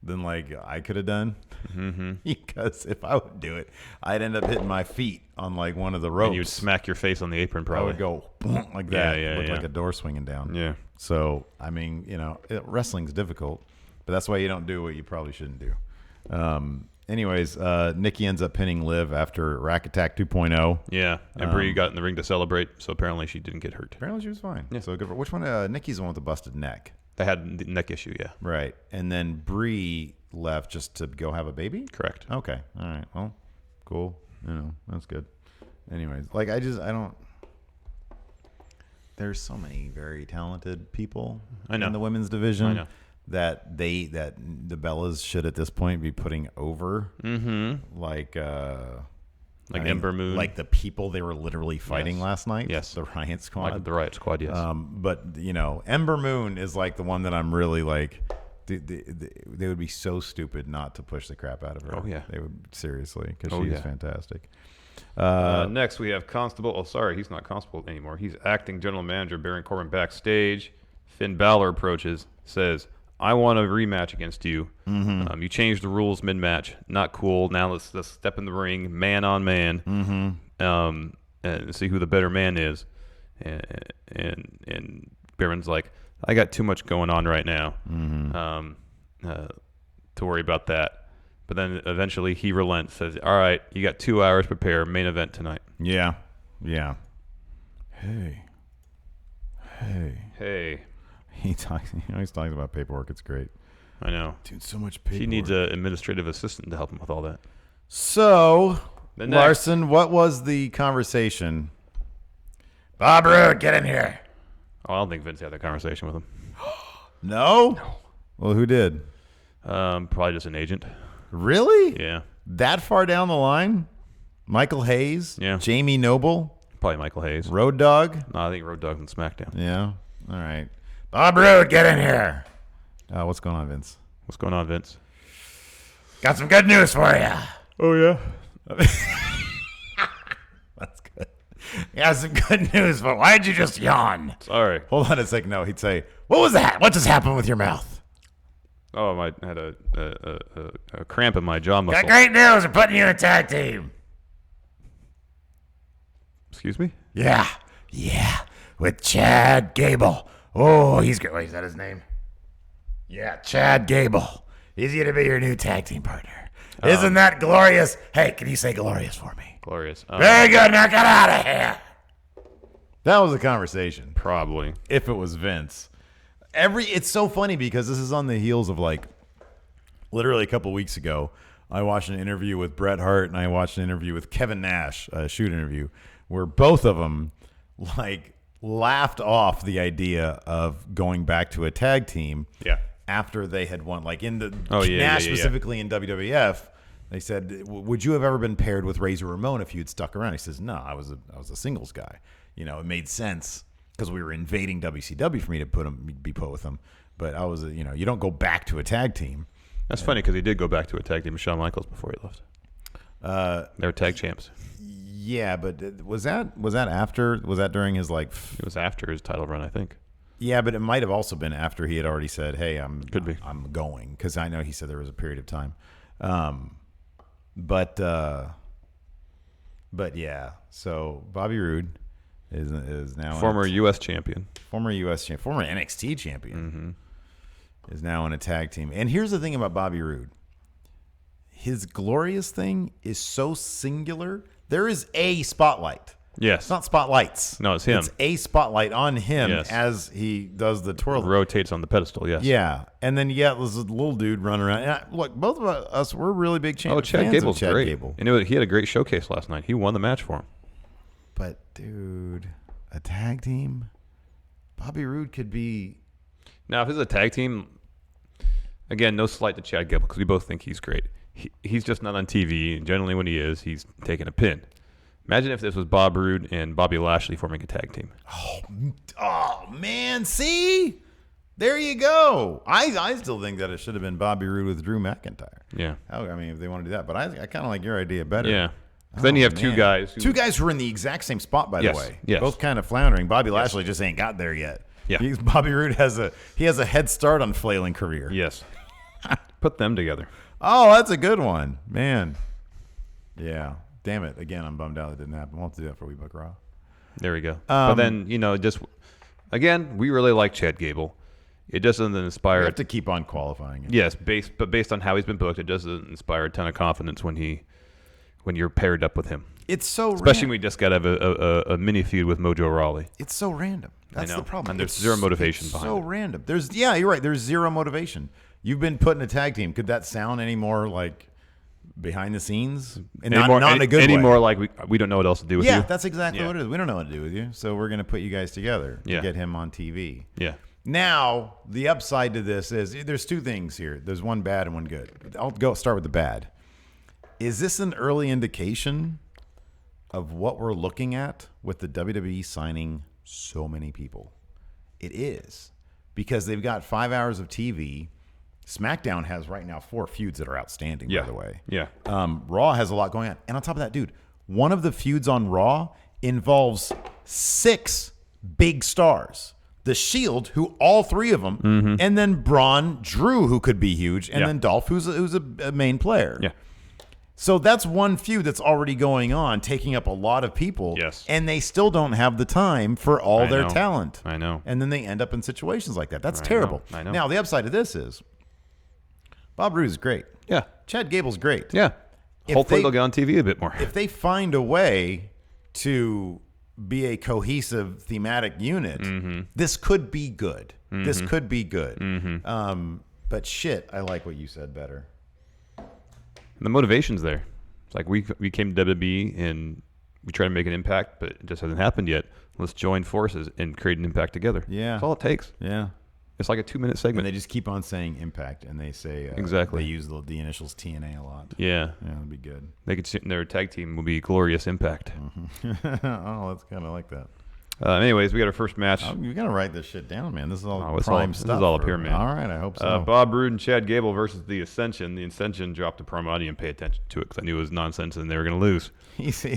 [SPEAKER 5] than like I could have done. Because if I would do it, I'd end up hitting my feet on like one of the ropes.
[SPEAKER 6] And you'd smack your face on the apron probably.
[SPEAKER 5] I would go like that.
[SPEAKER 6] Yeah,
[SPEAKER 5] Look like a door swinging down.
[SPEAKER 6] Yeah.
[SPEAKER 5] So, I mean, wrestling's difficult, but that's why you don't do what you probably shouldn't do. Anyways, Nikki ends up pinning Liv after Rack Attack 2.0.
[SPEAKER 6] Yeah, and Bree got in the ring to celebrate, so apparently she didn't get hurt.
[SPEAKER 5] Apparently she was fine.
[SPEAKER 6] Yeah.
[SPEAKER 5] So good for which one? Nikki's the one with the busted neck.
[SPEAKER 6] They had the neck issue, yeah.
[SPEAKER 5] Right. And then Bree left just to go have a baby?
[SPEAKER 6] Correct.
[SPEAKER 5] Okay. All right. Well, cool. That's good. Anyways, like I don't. There's so many very talented people in the women's division.
[SPEAKER 6] I know.
[SPEAKER 5] That the Bellas should at this point be putting over. Like
[SPEAKER 6] Ember Moon.
[SPEAKER 5] Like the people they were literally fighting last night.
[SPEAKER 6] Yes.
[SPEAKER 5] The Riot Squad.
[SPEAKER 6] Like the Riot Squad, yes.
[SPEAKER 5] But, Ember Moon is like the one that I'm really like, they would be so stupid not to push the crap out of her.
[SPEAKER 6] Oh, yeah.
[SPEAKER 5] They would, seriously, because she's fantastic.
[SPEAKER 6] Next, we have Constable. Oh, sorry, he's not Constable anymore. He's acting general manager Baron Corbin backstage. Finn Balor approaches, says, I want a rematch against you. You changed the rules mid-match. Not cool. Now let's step in the ring, man on man, and see who the better man is. And Baron's like, I got too much going on right now to worry about that. But then eventually he relents, says, all right, you got 2 hours to prepare, main event tonight.
[SPEAKER 5] Yeah. Hey. He always talks about paperwork. It's great.
[SPEAKER 6] I know.
[SPEAKER 5] Dude, so much paperwork.
[SPEAKER 6] He needs an administrative assistant to help him with all that.
[SPEAKER 5] So, Larson, what was the conversation?
[SPEAKER 7] Bob Roode, get in here.
[SPEAKER 6] Oh, I don't think Vince had that conversation with him.
[SPEAKER 5] No? Well, who did?
[SPEAKER 6] Probably just an agent.
[SPEAKER 5] Really?
[SPEAKER 6] Yeah.
[SPEAKER 5] That far down the line? Michael Hayes?
[SPEAKER 6] Yeah.
[SPEAKER 5] Jamie Noble?
[SPEAKER 6] Probably Michael Hayes.
[SPEAKER 5] Road Dogg?
[SPEAKER 6] No, I think Road Dogg's on SmackDown.
[SPEAKER 5] Yeah. All right.
[SPEAKER 7] Bob Roode, get in here.
[SPEAKER 5] What's going on, Vince?
[SPEAKER 6] What's going on, Vince?
[SPEAKER 7] Got some good news for you.
[SPEAKER 6] Oh, yeah?
[SPEAKER 5] That's good.
[SPEAKER 7] Got some good news, but why'd you just yawn?
[SPEAKER 6] Sorry.
[SPEAKER 5] Hold on a second. No, he'd say,
[SPEAKER 7] What was that? What just happened with your mouth?
[SPEAKER 6] Oh, I had a cramp in my jaw muscle.
[SPEAKER 7] Got great news. We're putting you in a tag team.
[SPEAKER 6] Excuse me?
[SPEAKER 7] Yeah. With Chad Gable. Oh, he's great. Wait, is that his name? Yeah, Chad Gable. He's going to be your new tag team partner. Isn't that glorious? Hey, can you say glorious for me?
[SPEAKER 6] Glorious.
[SPEAKER 7] Very good. Now get out of here.
[SPEAKER 5] that was a conversation.
[SPEAKER 6] Probably.
[SPEAKER 5] If it was Vince. It's so funny because this is on the heels of like literally a couple weeks ago. I watched an interview with Bret Hart and I watched an interview with Kevin Nash, a shoot interview, where both of them like laughed off the idea of going back to a tag team.
[SPEAKER 6] Yeah.
[SPEAKER 5] After they had won, like in the
[SPEAKER 6] Nash
[SPEAKER 5] specifically in WWF, they said, "Would you have ever been paired with Razor Ramon if you'd stuck around?" He says, "No, I was a singles guy. You know, it made sense because we were invading WCW for me to be put with them. But I was, you don't go back to a tag team."
[SPEAKER 6] That's funny because he did go back to a tag team with Shawn Michaels before he left. They were tag champs.
[SPEAKER 5] Yeah, but was that after? Was that during his like?
[SPEAKER 6] It was after his title run, I think.
[SPEAKER 5] Yeah, but it might have also been after he had already said, "Hey, I'm going," because I know he said there was a period of time. But yeah. So Bobby Roode is now
[SPEAKER 6] former U.S. champion,
[SPEAKER 5] former NXT champion, is now in a tag team. And here's the thing about Bobby Roode: his glorious thing is so singular. There is a spotlight.
[SPEAKER 6] Yes.
[SPEAKER 5] It's not spotlights.
[SPEAKER 6] No, it's him.
[SPEAKER 5] It's a spotlight on him
[SPEAKER 6] Yes.
[SPEAKER 5] as he does the twirl.
[SPEAKER 6] Rotates on the pedestal, yes.
[SPEAKER 5] Yeah. And then, there's a little dude running around. Look, both of us, we're really big fans of
[SPEAKER 6] Chad Gable's great.
[SPEAKER 5] Gable.
[SPEAKER 6] And he had a great showcase last night. He won the match for him.
[SPEAKER 5] But, dude, a tag team? Bobby Roode could be...
[SPEAKER 6] Now, if it's a tag team, again, no slight to Chad Gable because we both think he's great. He's just not on TV, and generally when he is, he's taking a pin. Imagine if this was Bob Roode and Bobby Lashley forming a tag team.
[SPEAKER 5] Oh man, see? There you go. I still think that it should have been Bobby Roode with Drew McIntyre.
[SPEAKER 6] Yeah.
[SPEAKER 5] If they want to do that. But I kind of like your idea better.
[SPEAKER 6] Yeah. Then you have two guys.
[SPEAKER 5] Two guys who are in the exact same spot, by the way.
[SPEAKER 6] Yes.
[SPEAKER 5] Both kind of floundering. Bobby Lashley just ain't got there yet.
[SPEAKER 6] Yeah.
[SPEAKER 5] Bobby Roode has a head start on flailing career.
[SPEAKER 6] Yes. Put them together.
[SPEAKER 5] Oh, that's a good one. Man. Yeah. Damn it. Again, I'm bummed out it didn't happen. We'll have to do that for We Book Raw.
[SPEAKER 6] There we go. But then, again, we really like Chad Gable. It doesn't inspire...
[SPEAKER 5] We have to keep on qualifying it.
[SPEAKER 6] Yes, based on how he's been booked, it doesn't inspire a ton of confidence when you're paired up with him.
[SPEAKER 5] It's so
[SPEAKER 6] Especially when we just got to have a mini feud with Mojo Rawley.
[SPEAKER 5] It's so random. That's
[SPEAKER 6] I know.
[SPEAKER 5] the problem.
[SPEAKER 6] And there's zero motivation behind it.
[SPEAKER 5] So random. You're right. There's zero motivation. You've been put in a tag team. Could that sound any more like behind the scenes? And not in a good way.
[SPEAKER 6] Any more like we don't know what else to do with you?
[SPEAKER 5] Yeah, that's exactly what it is. We don't know what to do with you. So we're going to put you guys together to get him on TV.
[SPEAKER 6] Yeah.
[SPEAKER 5] Now, the upside to this is there's two things here. There's one bad and one good. I'll start with the bad. Is this an early indication of what we're looking at with the WWE signing so many people? It is. Because they've got 5 hours of TV. SmackDown has right now 4 feuds that are outstanding, by the way.
[SPEAKER 6] Yeah.
[SPEAKER 5] Raw has a lot going on. And on top of that, dude, one of the feuds on Raw involves 6 big stars. The Shield, who all three of them, and then Braun, Drew, who could be huge, and then Dolph, who's a main player.
[SPEAKER 6] Yeah.
[SPEAKER 5] So that's one feud that's already going on, taking up a lot of people.
[SPEAKER 6] Yes.
[SPEAKER 5] And they still don't have the time for all their talent.
[SPEAKER 6] I know.
[SPEAKER 5] And then they end up in situations like that. That's terrible.
[SPEAKER 6] I know.
[SPEAKER 5] Now, the upside of this is Bob Roode is great.
[SPEAKER 6] Yeah.
[SPEAKER 5] Chad Gable's great.
[SPEAKER 6] Yeah. Hopefully they'll get on TV a bit more.
[SPEAKER 5] If they find a way to be a cohesive thematic unit, this could be good. This could be good. But shit, I like what you said better.
[SPEAKER 6] The motivation's there. It's like we came to WWE and we try to make an impact, but it just hasn't happened yet. Let's join forces and create an impact together.
[SPEAKER 5] Yeah.
[SPEAKER 6] That's all it takes.
[SPEAKER 5] Yeah.
[SPEAKER 6] It's like a 2-minute segment.
[SPEAKER 5] And they just keep on saying impact, and they say
[SPEAKER 6] exactly.
[SPEAKER 5] They use the initials TNA a lot.
[SPEAKER 6] Yeah.
[SPEAKER 5] Yeah, that'd be good.
[SPEAKER 6] They could their tag team will be Glorious Impact.
[SPEAKER 5] Oh, that's kind of like that.
[SPEAKER 6] Anyways, we got our first match.
[SPEAKER 5] You gotta write this shit down, man. This is all
[SPEAKER 6] This is all up here, man.
[SPEAKER 5] All right, I hope so.
[SPEAKER 6] Bob Roode and Chad Gable versus the Ascension. The Ascension dropped a promo. I didn't pay attention to it because I knew it was nonsense and they were going to lose.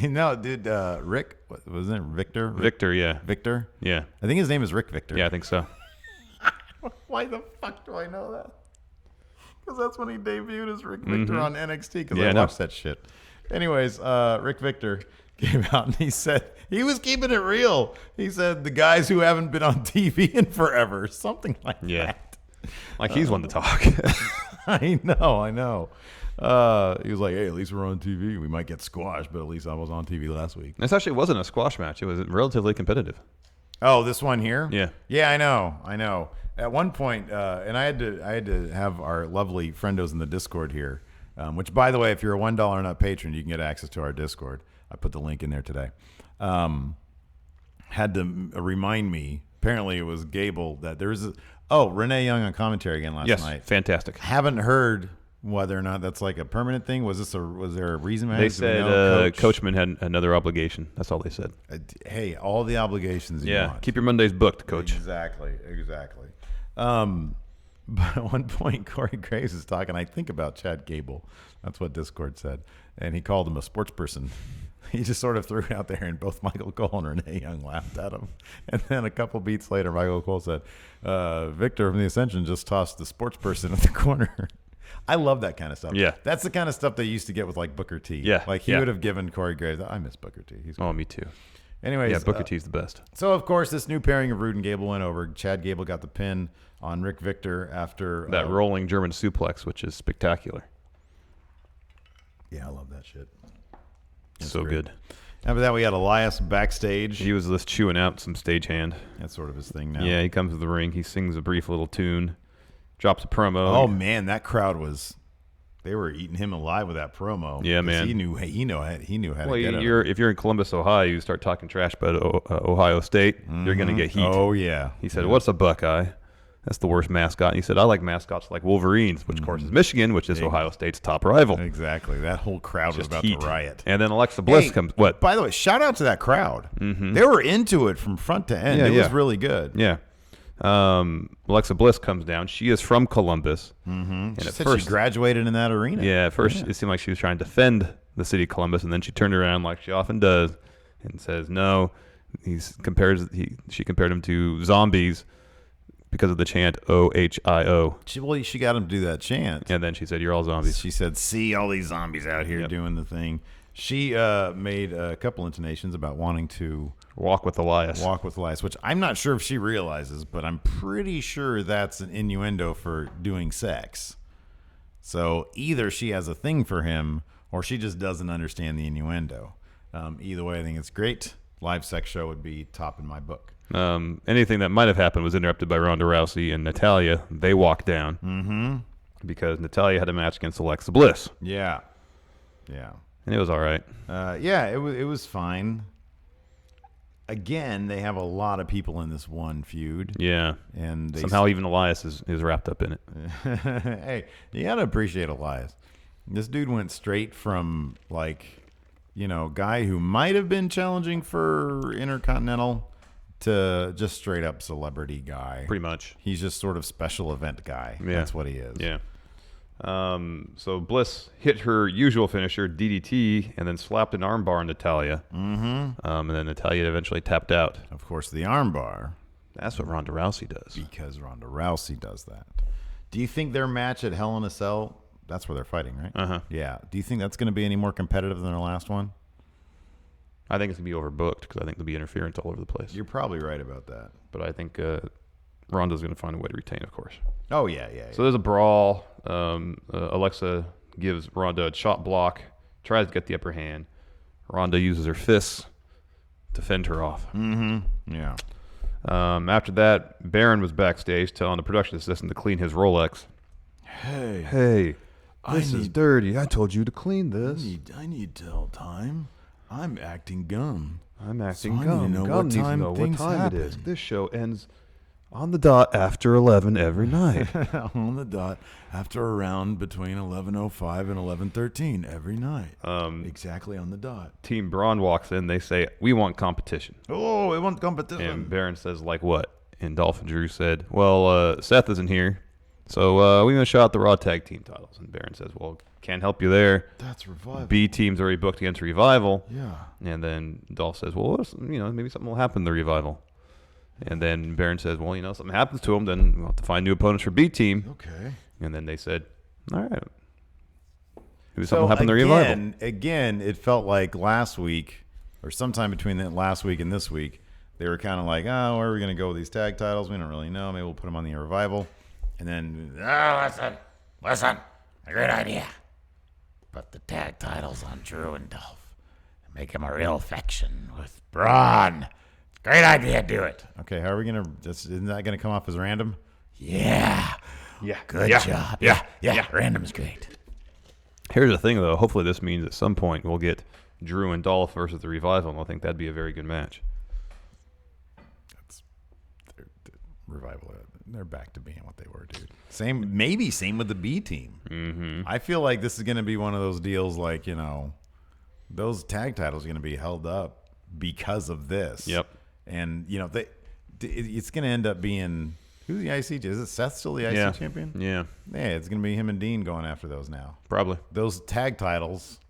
[SPEAKER 5] No, dude, Rick, wasn't it Victor?
[SPEAKER 6] Victor, yeah.
[SPEAKER 5] Victor?
[SPEAKER 6] Yeah.
[SPEAKER 5] I think his name is Rick Victor.
[SPEAKER 6] Yeah, I think so.
[SPEAKER 5] Why the fuck do I know that? Because that's when he debuted as Rick Victor on NXT, because I watched that shit. Anyways, Rick Victor came out and he said he was keeping it real. He said the guys who haven't been on TV in forever, something like that.
[SPEAKER 6] Like he's one to talk.
[SPEAKER 5] I know. He was like, hey, at least we're on TV. We might get squashed, but at least I was on TV last week.
[SPEAKER 6] This actually wasn't a squash match. It was relatively competitive.
[SPEAKER 5] Oh, this one here?
[SPEAKER 6] Yeah.
[SPEAKER 5] Yeah, I know. At one point, and I had to have our lovely friendos in the Discord here, which, by the way, if you're a $1 and up patron, you can get access to our Discord. I put the link in there today. Had to remind me, apparently it was Gable, that there was Renee Young on commentary again last night.
[SPEAKER 6] Yes, fantastic.
[SPEAKER 5] Haven't heard whether or not that's like a permanent thing. Was there a reason?
[SPEAKER 6] They said Coachman had another obligation. That's all they said.
[SPEAKER 5] Hey, all the obligations you want.
[SPEAKER 6] Keep your Mondays booked, Coach.
[SPEAKER 5] Exactly. But at one point, Corey Graves is talking, I think, about Chad Gable. That's what Discord said. And he called him a sports person. He just sort of threw it out there, and both Michael Cole and Renee Young laughed at him. And then a couple beats later, Michael Cole said, Victor from the Ascension just tossed the sports person in the corner. I love that kind of stuff.
[SPEAKER 6] Yeah.
[SPEAKER 5] That's the kind of stuff they used to get with, like, Booker T.
[SPEAKER 6] Yeah.
[SPEAKER 5] Like, he would have given Corey Graves. I miss Booker T. He's
[SPEAKER 6] me too.
[SPEAKER 5] Anyways.
[SPEAKER 6] Yeah, Booker T's the best.
[SPEAKER 5] So, of course, this new pairing of Roode and Gable went over. Chad Gable got the pin on Rick Victor after
[SPEAKER 6] that rolling German suplex, which is spectacular.
[SPEAKER 5] Yeah, I love that shit.
[SPEAKER 6] That's so good.
[SPEAKER 5] After that, we had Elias backstage.
[SPEAKER 6] He was just chewing out some stagehand.
[SPEAKER 5] That's sort of his thing now.
[SPEAKER 6] Yeah, he comes to the ring. He sings a brief little tune, drops a promo.
[SPEAKER 5] Oh man, that crowd they were eating him alive with that promo.
[SPEAKER 6] Yeah, man.
[SPEAKER 5] He knew how to get him.
[SPEAKER 6] If you're in Columbus, Ohio, you start talking trash about Ohio State, you're going to get heat.
[SPEAKER 5] Oh yeah.
[SPEAKER 6] He said, "What's a Buckeye?" That's the worst mascot. And he said, I like mascots like Wolverines, which, of course, is Michigan, which is Ohio State's top rival.
[SPEAKER 5] Exactly. That whole crowd was about to riot.
[SPEAKER 6] And then Alexa Bliss comes. What?
[SPEAKER 5] By the way, shout out to that crowd. Mm-hmm. They were into it from front to end. It was really good.
[SPEAKER 6] Yeah. Alexa Bliss comes down. She is from Columbus.
[SPEAKER 5] Mm-hmm.
[SPEAKER 6] And
[SPEAKER 5] she said she graduated in that arena.
[SPEAKER 6] Yeah, at first it seemed like she was trying to defend the city of Columbus, and then she turned around like she often does and says, no, she compared him to zombies because of the chant O-H-I-O.
[SPEAKER 5] She got him to do that chant.
[SPEAKER 6] And then she said, you're all zombies.
[SPEAKER 5] She said, see all these zombies out here doing the thing. She made a couple intonations about wanting to
[SPEAKER 6] walk with Elias,
[SPEAKER 5] which I'm not sure if she realizes, but I'm pretty sure that's an innuendo for doing sex. So either she has a thing for him or she just doesn't understand the innuendo. Either way, I think it's great. Live sex show would be top in my book.
[SPEAKER 6] Anything that might have happened was interrupted by Ronda Rousey and Natalya. They walked down because Natalya had a match against Alexa Bliss.
[SPEAKER 5] Yeah.
[SPEAKER 6] And it was all right.
[SPEAKER 5] It was fine. Again, they have a lot of people in this one feud.
[SPEAKER 6] Yeah.
[SPEAKER 5] And
[SPEAKER 6] somehow even Elias is wrapped up in it.
[SPEAKER 5] Hey, you got to appreciate Elias. This dude went straight from, guy who might have been challenging for Intercontinental to just straight up celebrity guy.
[SPEAKER 6] Pretty much.
[SPEAKER 5] He's just sort of special event guy.
[SPEAKER 6] Yeah.
[SPEAKER 5] That's what he is.
[SPEAKER 6] Yeah. So Bliss hit her usual finisher, DDT, and then slapped an armbar on Natalya. Mm-hmm. And then Natalya eventually tapped out.
[SPEAKER 5] Of course, the armbar
[SPEAKER 6] That's what Ronda Rousey does.
[SPEAKER 5] Because Ronda Rousey does that. Do you think their match at Hell in a Cell, that's where they're fighting, right?
[SPEAKER 6] Uh-huh.
[SPEAKER 5] Yeah. Do you think that's going to be any more competitive than their last one?
[SPEAKER 6] I think it's going to be overbooked because I think there'll be interference all over the place.
[SPEAKER 5] You're probably right about that.
[SPEAKER 6] But I think Ronda's going to find a way to retain, of course.
[SPEAKER 5] Oh, yeah.
[SPEAKER 6] So there's a brawl. Alexa gives Ronda a shot block, tries to get the upper hand. Ronda uses her fists to fend her off.
[SPEAKER 5] Mm-hmm. Yeah.
[SPEAKER 6] After that, Baron was backstage telling the production assistant to clean his Rolex. Hey, this is dirty. I told you to clean this.
[SPEAKER 5] I need tell time. I'm acting gum.
[SPEAKER 6] I'm acting
[SPEAKER 5] So I
[SPEAKER 6] gum.
[SPEAKER 5] need to know
[SPEAKER 6] Gum
[SPEAKER 5] what
[SPEAKER 6] needs to
[SPEAKER 5] time
[SPEAKER 6] know what
[SPEAKER 5] things
[SPEAKER 6] time it is.
[SPEAKER 5] happen.
[SPEAKER 6] This show ends on the dot after 11 every night.
[SPEAKER 5] On the dot after a round between 11:05 and 11:13 every night. Exactly on the dot.
[SPEAKER 6] Team Braun walks in. They say, we want competition.
[SPEAKER 5] Oh, we want competition.
[SPEAKER 6] And Baron says, like what? And Dolph and Drew said, well, Seth isn't here, so we're going to shout out the Raw Tag Team titles. And Baron says, well, can't help you there.
[SPEAKER 5] That's Revival.
[SPEAKER 6] B Team's already booked against Revival.
[SPEAKER 5] Yeah.
[SPEAKER 6] And then Dolph says, well, maybe something will happen to Revival. And then Baron says, well, something happens to him, then we'll have to find new opponents for B Team.
[SPEAKER 5] Okay.
[SPEAKER 6] And then they said, all right. Maybe something will happen to Revival.
[SPEAKER 5] Again, it felt like last week, or sometime between that last week and this week, they were kind of like, oh, where are we going to go with these tag titles? We don't really know. Maybe we'll put them on the Revival. And then,
[SPEAKER 8] Listen, a great idea. Put the tag titles on Drew and Dolph. Make them a real faction with Braun. Great idea, do it.
[SPEAKER 5] okay, how are we going to, isn't that going to come off as random?
[SPEAKER 8] Yeah.
[SPEAKER 6] Yeah.
[SPEAKER 8] Good job. Yeah. Random's great.
[SPEAKER 6] Here's the thing, though. Hopefully this means at some point we'll get Drew and Dolph versus the Revival, and I think that'd be a very good match.
[SPEAKER 5] Revival, they're back to being what they were, dude. Same with the B Team.
[SPEAKER 6] Mm-hmm.
[SPEAKER 5] I feel like this is going to be one of those deals like, those tag titles are going to be held up because of this.
[SPEAKER 6] Yep.
[SPEAKER 5] And, it's going to end up being, who's the IC? Is it Seth still the IC champion?
[SPEAKER 6] Yeah.
[SPEAKER 5] Yeah, it's going to be him and Dean going after those now.
[SPEAKER 6] Probably.
[SPEAKER 5] Those tag titles,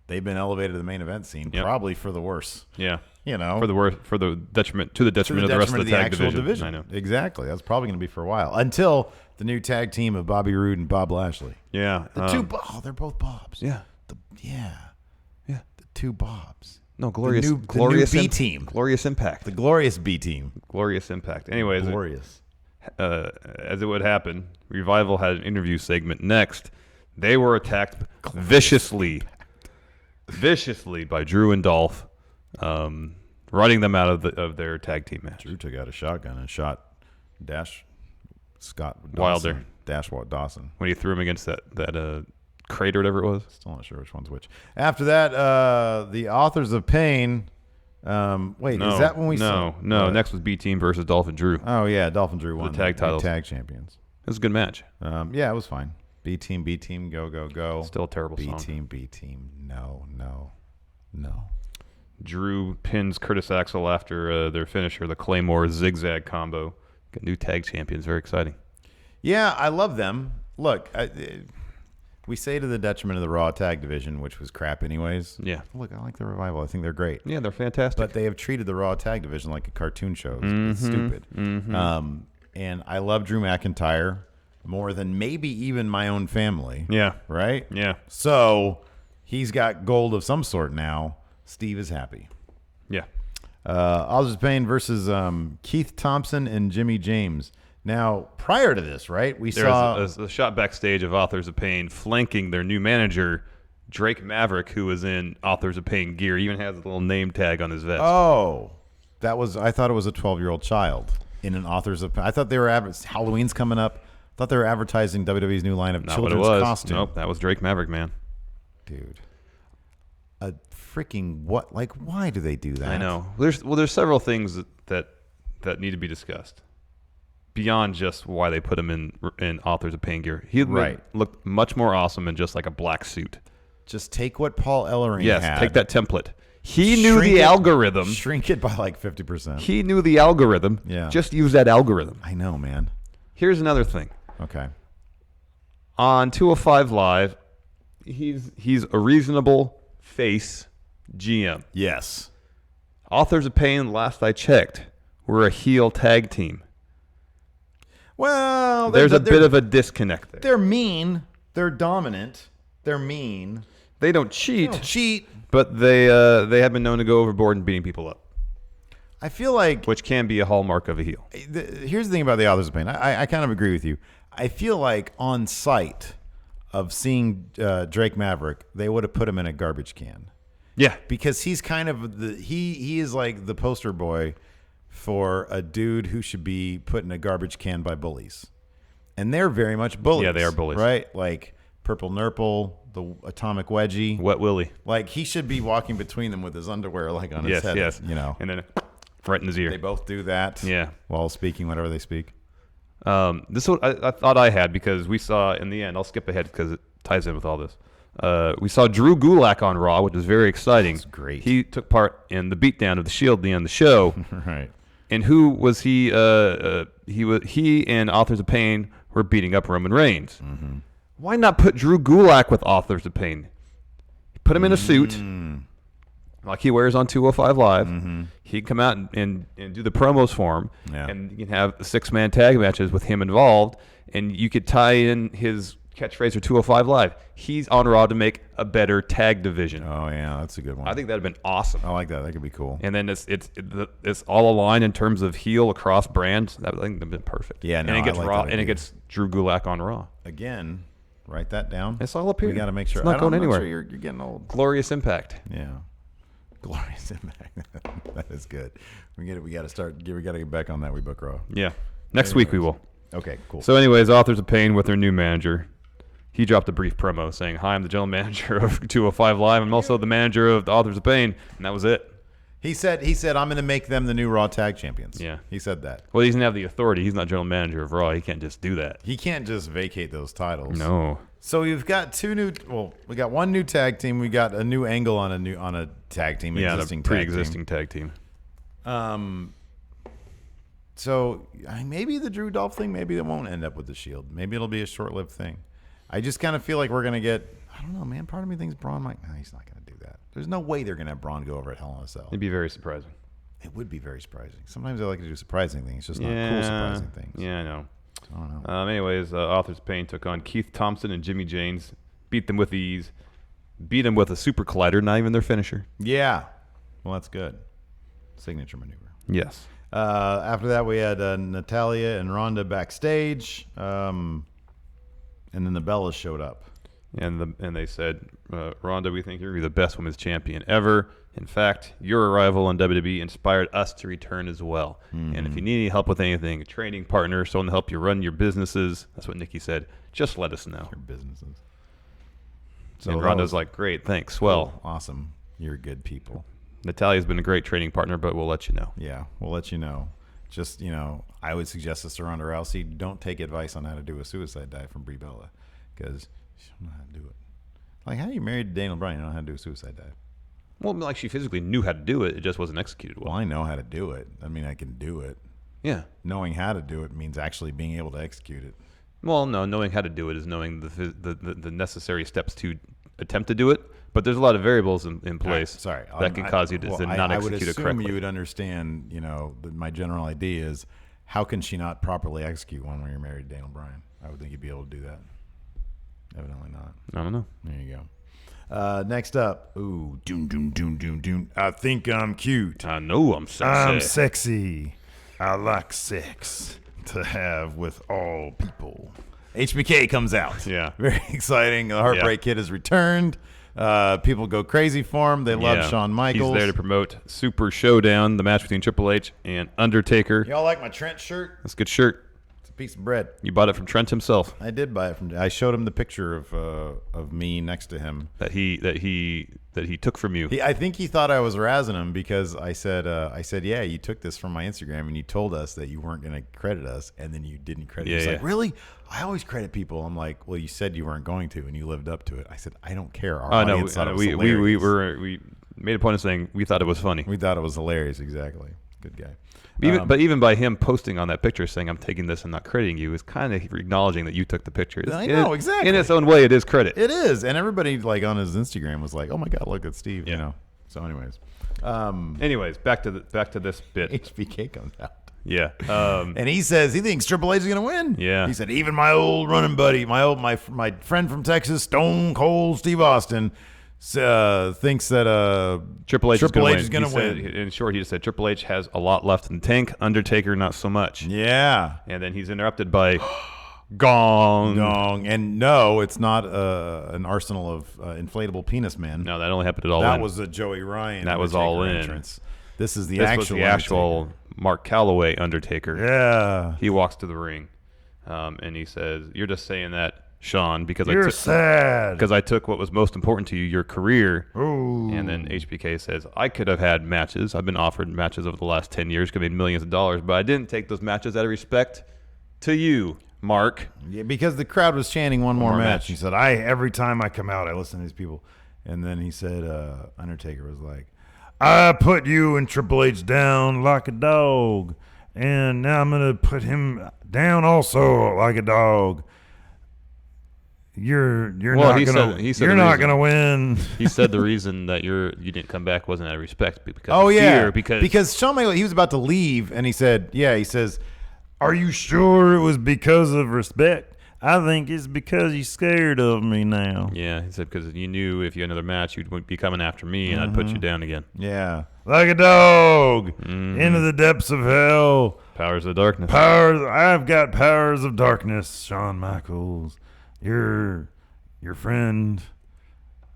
[SPEAKER 5] they've been elevated to the main event scene, probably for the worse.
[SPEAKER 6] Yeah.
[SPEAKER 5] For
[SPEAKER 6] the worst, for the detriment of the rest of the tag division. I know.
[SPEAKER 5] Exactly. That's probably going to be for a while until the new tag team of Bobby Roode and Bob Lashley.
[SPEAKER 6] Yeah.
[SPEAKER 5] They're both Bobs.
[SPEAKER 6] Yeah.
[SPEAKER 5] The two Bobs.
[SPEAKER 6] No, glorious
[SPEAKER 5] B team.
[SPEAKER 6] Glorious Impact.
[SPEAKER 5] The glorious B team.
[SPEAKER 6] Glorious Impact. Anyways,
[SPEAKER 5] Glorious.
[SPEAKER 6] as it would happen, Revival had an interview segment next. They were attacked viciously by Drew and Dolph, running them out of their tag team match.
[SPEAKER 5] Drew took out a shotgun and shot Scott
[SPEAKER 6] Wilder.
[SPEAKER 5] Dawson.
[SPEAKER 6] When he threw him against that crate or whatever it was.
[SPEAKER 5] Still not sure which one's which. After that, the Authors of Pain. Is that when we saw?
[SPEAKER 6] No. Next was B Team versus Dolph and Drew.
[SPEAKER 5] Oh yeah, Dolph and Drew won
[SPEAKER 6] the tag titles.
[SPEAKER 5] Tag champions.
[SPEAKER 6] It was a good match.
[SPEAKER 5] Yeah, it was fine. B Team, go, go, go.
[SPEAKER 6] Still a terrible
[SPEAKER 5] B
[SPEAKER 6] song.
[SPEAKER 5] B Team. No.
[SPEAKER 6] Drew pins Curtis Axel after their finisher, the Claymore zigzag combo. Got new tag champions. Very exciting.
[SPEAKER 5] Yeah, I love them. Look, we say to the detriment of the Raw tag division, which was crap anyways.
[SPEAKER 6] Yeah.
[SPEAKER 5] Look, I like the Revival. I think they're great.
[SPEAKER 6] Yeah, they're fantastic.
[SPEAKER 5] But they have treated the Raw tag division like a cartoon show. It's stupid.
[SPEAKER 6] Mm-hmm.
[SPEAKER 5] And I love Drew McIntyre more than maybe even my own family.
[SPEAKER 6] Yeah.
[SPEAKER 5] Right?
[SPEAKER 6] Yeah.
[SPEAKER 5] So he's got gold of some sort now. Steve is happy.
[SPEAKER 6] Yeah.
[SPEAKER 5] Authors of Pain versus Keith Thompson and Jimmy James. Now, prior to this, right, we saw
[SPEAKER 6] a shot backstage of Authors of Pain flanking their new manager, Drake Maverick, who was in Authors of Pain gear. He even has a little name tag on his vest.
[SPEAKER 5] Oh, I thought it was a 12-year-old child in an Authors of Pain. I thought they were Halloween's coming up. I thought they were advertising WWE's new line of
[SPEAKER 6] Not
[SPEAKER 5] children's
[SPEAKER 6] what it was.
[SPEAKER 5] costume.
[SPEAKER 6] Nope, that was Drake Maverick, man.
[SPEAKER 5] Dude. A freaking what? Like, why do they do that?
[SPEAKER 6] I know. There's several things that need to be discussed beyond just why they put him in Authors of Pain gear. He looked much more awesome in just like a black suit.
[SPEAKER 5] Just take what Paul Ellering had.
[SPEAKER 6] Yes, take that template. He knew the algorithm.
[SPEAKER 5] Shrink it by like 50%.
[SPEAKER 6] He knew the algorithm.
[SPEAKER 5] Yeah.
[SPEAKER 6] Just use that algorithm.
[SPEAKER 5] I know, man.
[SPEAKER 6] Here's another thing.
[SPEAKER 5] Okay.
[SPEAKER 6] On 205 Live, he's a reasonable face GM.
[SPEAKER 5] Yes.
[SPEAKER 6] Authors of Pain, last I checked, were a heel tag team.
[SPEAKER 5] Well,
[SPEAKER 6] There's a bit of a disconnect there.
[SPEAKER 5] They're mean. They're dominant. They're mean.
[SPEAKER 6] They don't cheat.
[SPEAKER 5] They don't cheat.
[SPEAKER 6] But they have been known to go overboard and beating people up.
[SPEAKER 5] I feel like...
[SPEAKER 6] Which can be a hallmark of a heel.
[SPEAKER 5] Here's the thing about the Authors of Pain. I kind of agree with you. I feel like on sight of seeing Drake Maverick, they would have put him in a garbage can.
[SPEAKER 6] Yeah.
[SPEAKER 5] Because he's kind of... He is like the poster boy for a dude who should be put in a garbage can by bullies. And they're very much bullies.
[SPEAKER 6] Yeah, they are bullies.
[SPEAKER 5] Right? Like Purple Nurple, the Atomic Wedgie.
[SPEAKER 6] Wet Willie.
[SPEAKER 5] Like he should be walking between them with his underwear like on his head.
[SPEAKER 6] Yes.
[SPEAKER 5] You know.
[SPEAKER 6] And then right in his ear.
[SPEAKER 5] They both do that.
[SPEAKER 6] Yeah.
[SPEAKER 5] While speaking whatever they speak.
[SPEAKER 6] This is what I thought I had because we saw in the end, I'll skip ahead because it ties in with all this. We saw Drew Gulak on Raw, which was very exciting.
[SPEAKER 5] That's great.
[SPEAKER 6] He took part in the beatdown of the Shield at the end of the show.
[SPEAKER 5] Right.
[SPEAKER 6] And who was he? He and Authors of Pain were beating up Roman Reigns. Mm-hmm. Why not put Drew Gulak with Authors of Pain? Put him in a suit, like he wears on 205 Live. Mm-hmm. He can come out and do the promos for him, and you can have 6-man tag matches with him involved, and you could tie in his catchphrase for 205 Live. He's on Raw to make a better tag division.
[SPEAKER 5] Oh yeah, that's a good one.
[SPEAKER 6] I think that'd have been awesome.
[SPEAKER 5] I like that. That could be cool.
[SPEAKER 6] And then it's all aligned in terms of heel across brands. That I think that'd been perfect.
[SPEAKER 5] Yeah, no,
[SPEAKER 6] and it gets
[SPEAKER 5] I like
[SPEAKER 6] Raw,
[SPEAKER 5] that
[SPEAKER 6] and it
[SPEAKER 5] idea.
[SPEAKER 6] gets Drew Gulak on Raw.
[SPEAKER 5] Again, write that down.
[SPEAKER 6] It's all up here.
[SPEAKER 5] We got to make sure.
[SPEAKER 6] It's not going
[SPEAKER 5] I'm
[SPEAKER 6] anywhere.
[SPEAKER 5] Sure you're getting old.
[SPEAKER 6] Glorious Impact.
[SPEAKER 5] Yeah, Glorious Impact. That is good. We get it. We got to start. We got to get back on that. We book Raw.
[SPEAKER 6] Yeah. Next week we will.
[SPEAKER 5] Okay, cool.
[SPEAKER 6] So, anyways, Authors of Pain with their new manager. He dropped a brief promo saying, "Hi, I'm the general manager of 205 Live. I'm also the manager of the Authors of Pain," and that was it.
[SPEAKER 5] He said, "I'm going to make them the new Raw Tag Champions."
[SPEAKER 6] Yeah,
[SPEAKER 5] he said that.
[SPEAKER 6] Well, he doesn't have the authority. He's not general manager of Raw. He can't just do that.
[SPEAKER 5] He can't just vacate those titles.
[SPEAKER 6] No.
[SPEAKER 5] So we've got we got one new tag team. We got a new angle on a tag team.
[SPEAKER 6] Yeah,
[SPEAKER 5] existing
[SPEAKER 6] a pre-existing tag team.
[SPEAKER 5] So maybe the Drew Dolph thing, maybe it won't end up with the Shield. Maybe it'll be a short-lived thing. I just kind of feel like we're going to get, I don't know, man. Part of me thinks Braun might, no, he's not going to do that. There's no way they're going to have Braun go over at Hell in a Cell.
[SPEAKER 6] It'd be very surprising.
[SPEAKER 5] It would be very surprising. Sometimes I like to do surprising things, just not cool surprising things.
[SPEAKER 6] Yeah, I know.
[SPEAKER 5] I don't know.
[SPEAKER 6] Anyways, Authors of Pain took on Keith Thompson and Jimmy James. Beat them with ease. Beat them with a super collider, not even their finisher.
[SPEAKER 5] Yeah. Well, that's good. Signature maneuver.
[SPEAKER 6] Yes.
[SPEAKER 5] After that, we had Natalya and Ronda backstage. And then the Bellas showed up.
[SPEAKER 6] And they said, Ronda, we think you're going to be the best women's champion ever. In fact, your arrival on WWE inspired us to return as well. Mm-hmm. And if you need any help with anything, a training partner, someone to help you run your businesses, that's what Nikki said, just let us know.
[SPEAKER 5] Your businesses. So
[SPEAKER 6] and Ronda's like, great, thanks. Well,
[SPEAKER 5] cool. Awesome. You're good people.
[SPEAKER 6] Natalya's been a great training partner, but we'll let you know.
[SPEAKER 5] Yeah, we'll let you know. Just, I would suggest this to Ronda Rousey. Don't take advice on how to do a suicide dive from Brie Bella, because she don't know how to do it. Like, how are you married to Daniel Bryan? You don't know how to do a suicide dive.
[SPEAKER 6] Well, like she physically knew how to do it. It just wasn't executed well.
[SPEAKER 5] Well, I know how to do it. I mean, I can do it.
[SPEAKER 6] Yeah.
[SPEAKER 5] Knowing how to do it means actually being able to execute it.
[SPEAKER 6] Well, no, knowing how to do it is knowing the necessary steps to attempt to do it. But there's a lot of variables in place that can cause you to not execute it correctly.
[SPEAKER 5] I would assume you would understand, that my general idea is, how can she not properly execute one when you're married to Daniel Bryan? I would think you'd be able to do that. Evidently not.
[SPEAKER 6] I don't know.
[SPEAKER 5] There you go. Next up, doom. I think I'm cute.
[SPEAKER 6] I know I'm sexy.
[SPEAKER 7] I'm sexy. I like sex to have with all people.
[SPEAKER 5] HBK comes out.
[SPEAKER 6] Yeah.
[SPEAKER 5] Very exciting. The Heartbreak Kid has returned. People go crazy for him. They love Shawn Michaels.
[SPEAKER 6] He's there to promote Super Showdown, the match between Triple H and Undertaker.
[SPEAKER 5] Y'all like my Trent shirt?
[SPEAKER 6] That's a good shirt.
[SPEAKER 5] It's a piece of bread.
[SPEAKER 6] You bought it from Trent himself.
[SPEAKER 5] I did buy it from. I showed him the picture of me next to him
[SPEAKER 6] that he took from you.
[SPEAKER 5] I think he thought I was razzing him because I said, yeah, you took this from my Instagram and you told us that you weren't going to credit us, and then you didn't credit. He's like, really? I always credit people. I'm like, well, you said you weren't going to, and you lived up to it. I said, I don't care. Our audience thought it was hilarious.
[SPEAKER 6] We made a point of saying we thought it was funny.
[SPEAKER 5] We thought it was hilarious. Exactly. Good guy.
[SPEAKER 6] But even by him posting on that picture saying I'm taking this and not crediting you is kind of acknowledging that you took the picture.
[SPEAKER 5] I know, exactly.
[SPEAKER 6] In its own way, it is credit.
[SPEAKER 5] It is, and everybody like on his Instagram was like, "Oh my God, look at Steve," So, anyways,
[SPEAKER 6] back to this bit.
[SPEAKER 5] HBK comes out.
[SPEAKER 6] Yeah.
[SPEAKER 5] And he says he thinks Triple H is going to win.
[SPEAKER 6] Yeah.
[SPEAKER 5] He said even my old running buddy, my friend from Texas, Stone Cold Steve Austin, thinks that
[SPEAKER 6] Triple H is going
[SPEAKER 5] to win.
[SPEAKER 6] In short, he just said Triple H has a lot left in the tank. Undertaker, not so much.
[SPEAKER 5] Yeah.
[SPEAKER 6] And then he's interrupted by gong.
[SPEAKER 5] Gong. And no, it's not an arsenal of inflatable penis men.
[SPEAKER 6] No, that only happened at All In.
[SPEAKER 5] That was a Joey Ryan.
[SPEAKER 6] That was
[SPEAKER 5] Undertaker
[SPEAKER 6] All In.
[SPEAKER 5] entrance. This is the
[SPEAKER 6] was the actual Mark Calloway Undertaker.
[SPEAKER 5] Yeah.
[SPEAKER 6] He walks to the ring, and he says, "You're just saying that, Sean, because
[SPEAKER 7] You're sad.
[SPEAKER 6] Because I took what was most important to you, your career."
[SPEAKER 7] Ooh.
[SPEAKER 6] And then HBK says, "I could have had matches. I've been offered matches over the last 10 years, could have made millions of dollars, but I didn't take those matches out of respect to you, Mark."
[SPEAKER 5] Yeah, because the crowd was chanting one more match.
[SPEAKER 7] He said, every time I come out, I listen to these people.
[SPEAKER 5] And then he said, Undertaker was like,
[SPEAKER 7] I put you and Triple H down like a dog, and now I'm going to put him down also like a dog. You're
[SPEAKER 6] Well,
[SPEAKER 7] not
[SPEAKER 6] he
[SPEAKER 7] gonna
[SPEAKER 6] said- he said
[SPEAKER 7] you're
[SPEAKER 6] the
[SPEAKER 7] not
[SPEAKER 6] reason-
[SPEAKER 7] gonna win.
[SPEAKER 6] He said the reason that you didn't come back wasn't out of respect, but because
[SPEAKER 5] oh,
[SPEAKER 6] of
[SPEAKER 5] yeah.
[SPEAKER 6] fear,
[SPEAKER 5] Because Shawn Michaels, he was about to leave, and he said, he says,
[SPEAKER 7] Are you sure it was because of respect? I think it's because you're scared of me now.
[SPEAKER 6] Yeah, he said because you knew if you had another match, you'd be coming after me, and I'd put you down again.
[SPEAKER 5] yeah.
[SPEAKER 7] Like a dog into the depths of hell.
[SPEAKER 6] Powers of darkness.
[SPEAKER 7] I've got powers of darkness, Shawn Michaels. Your friend.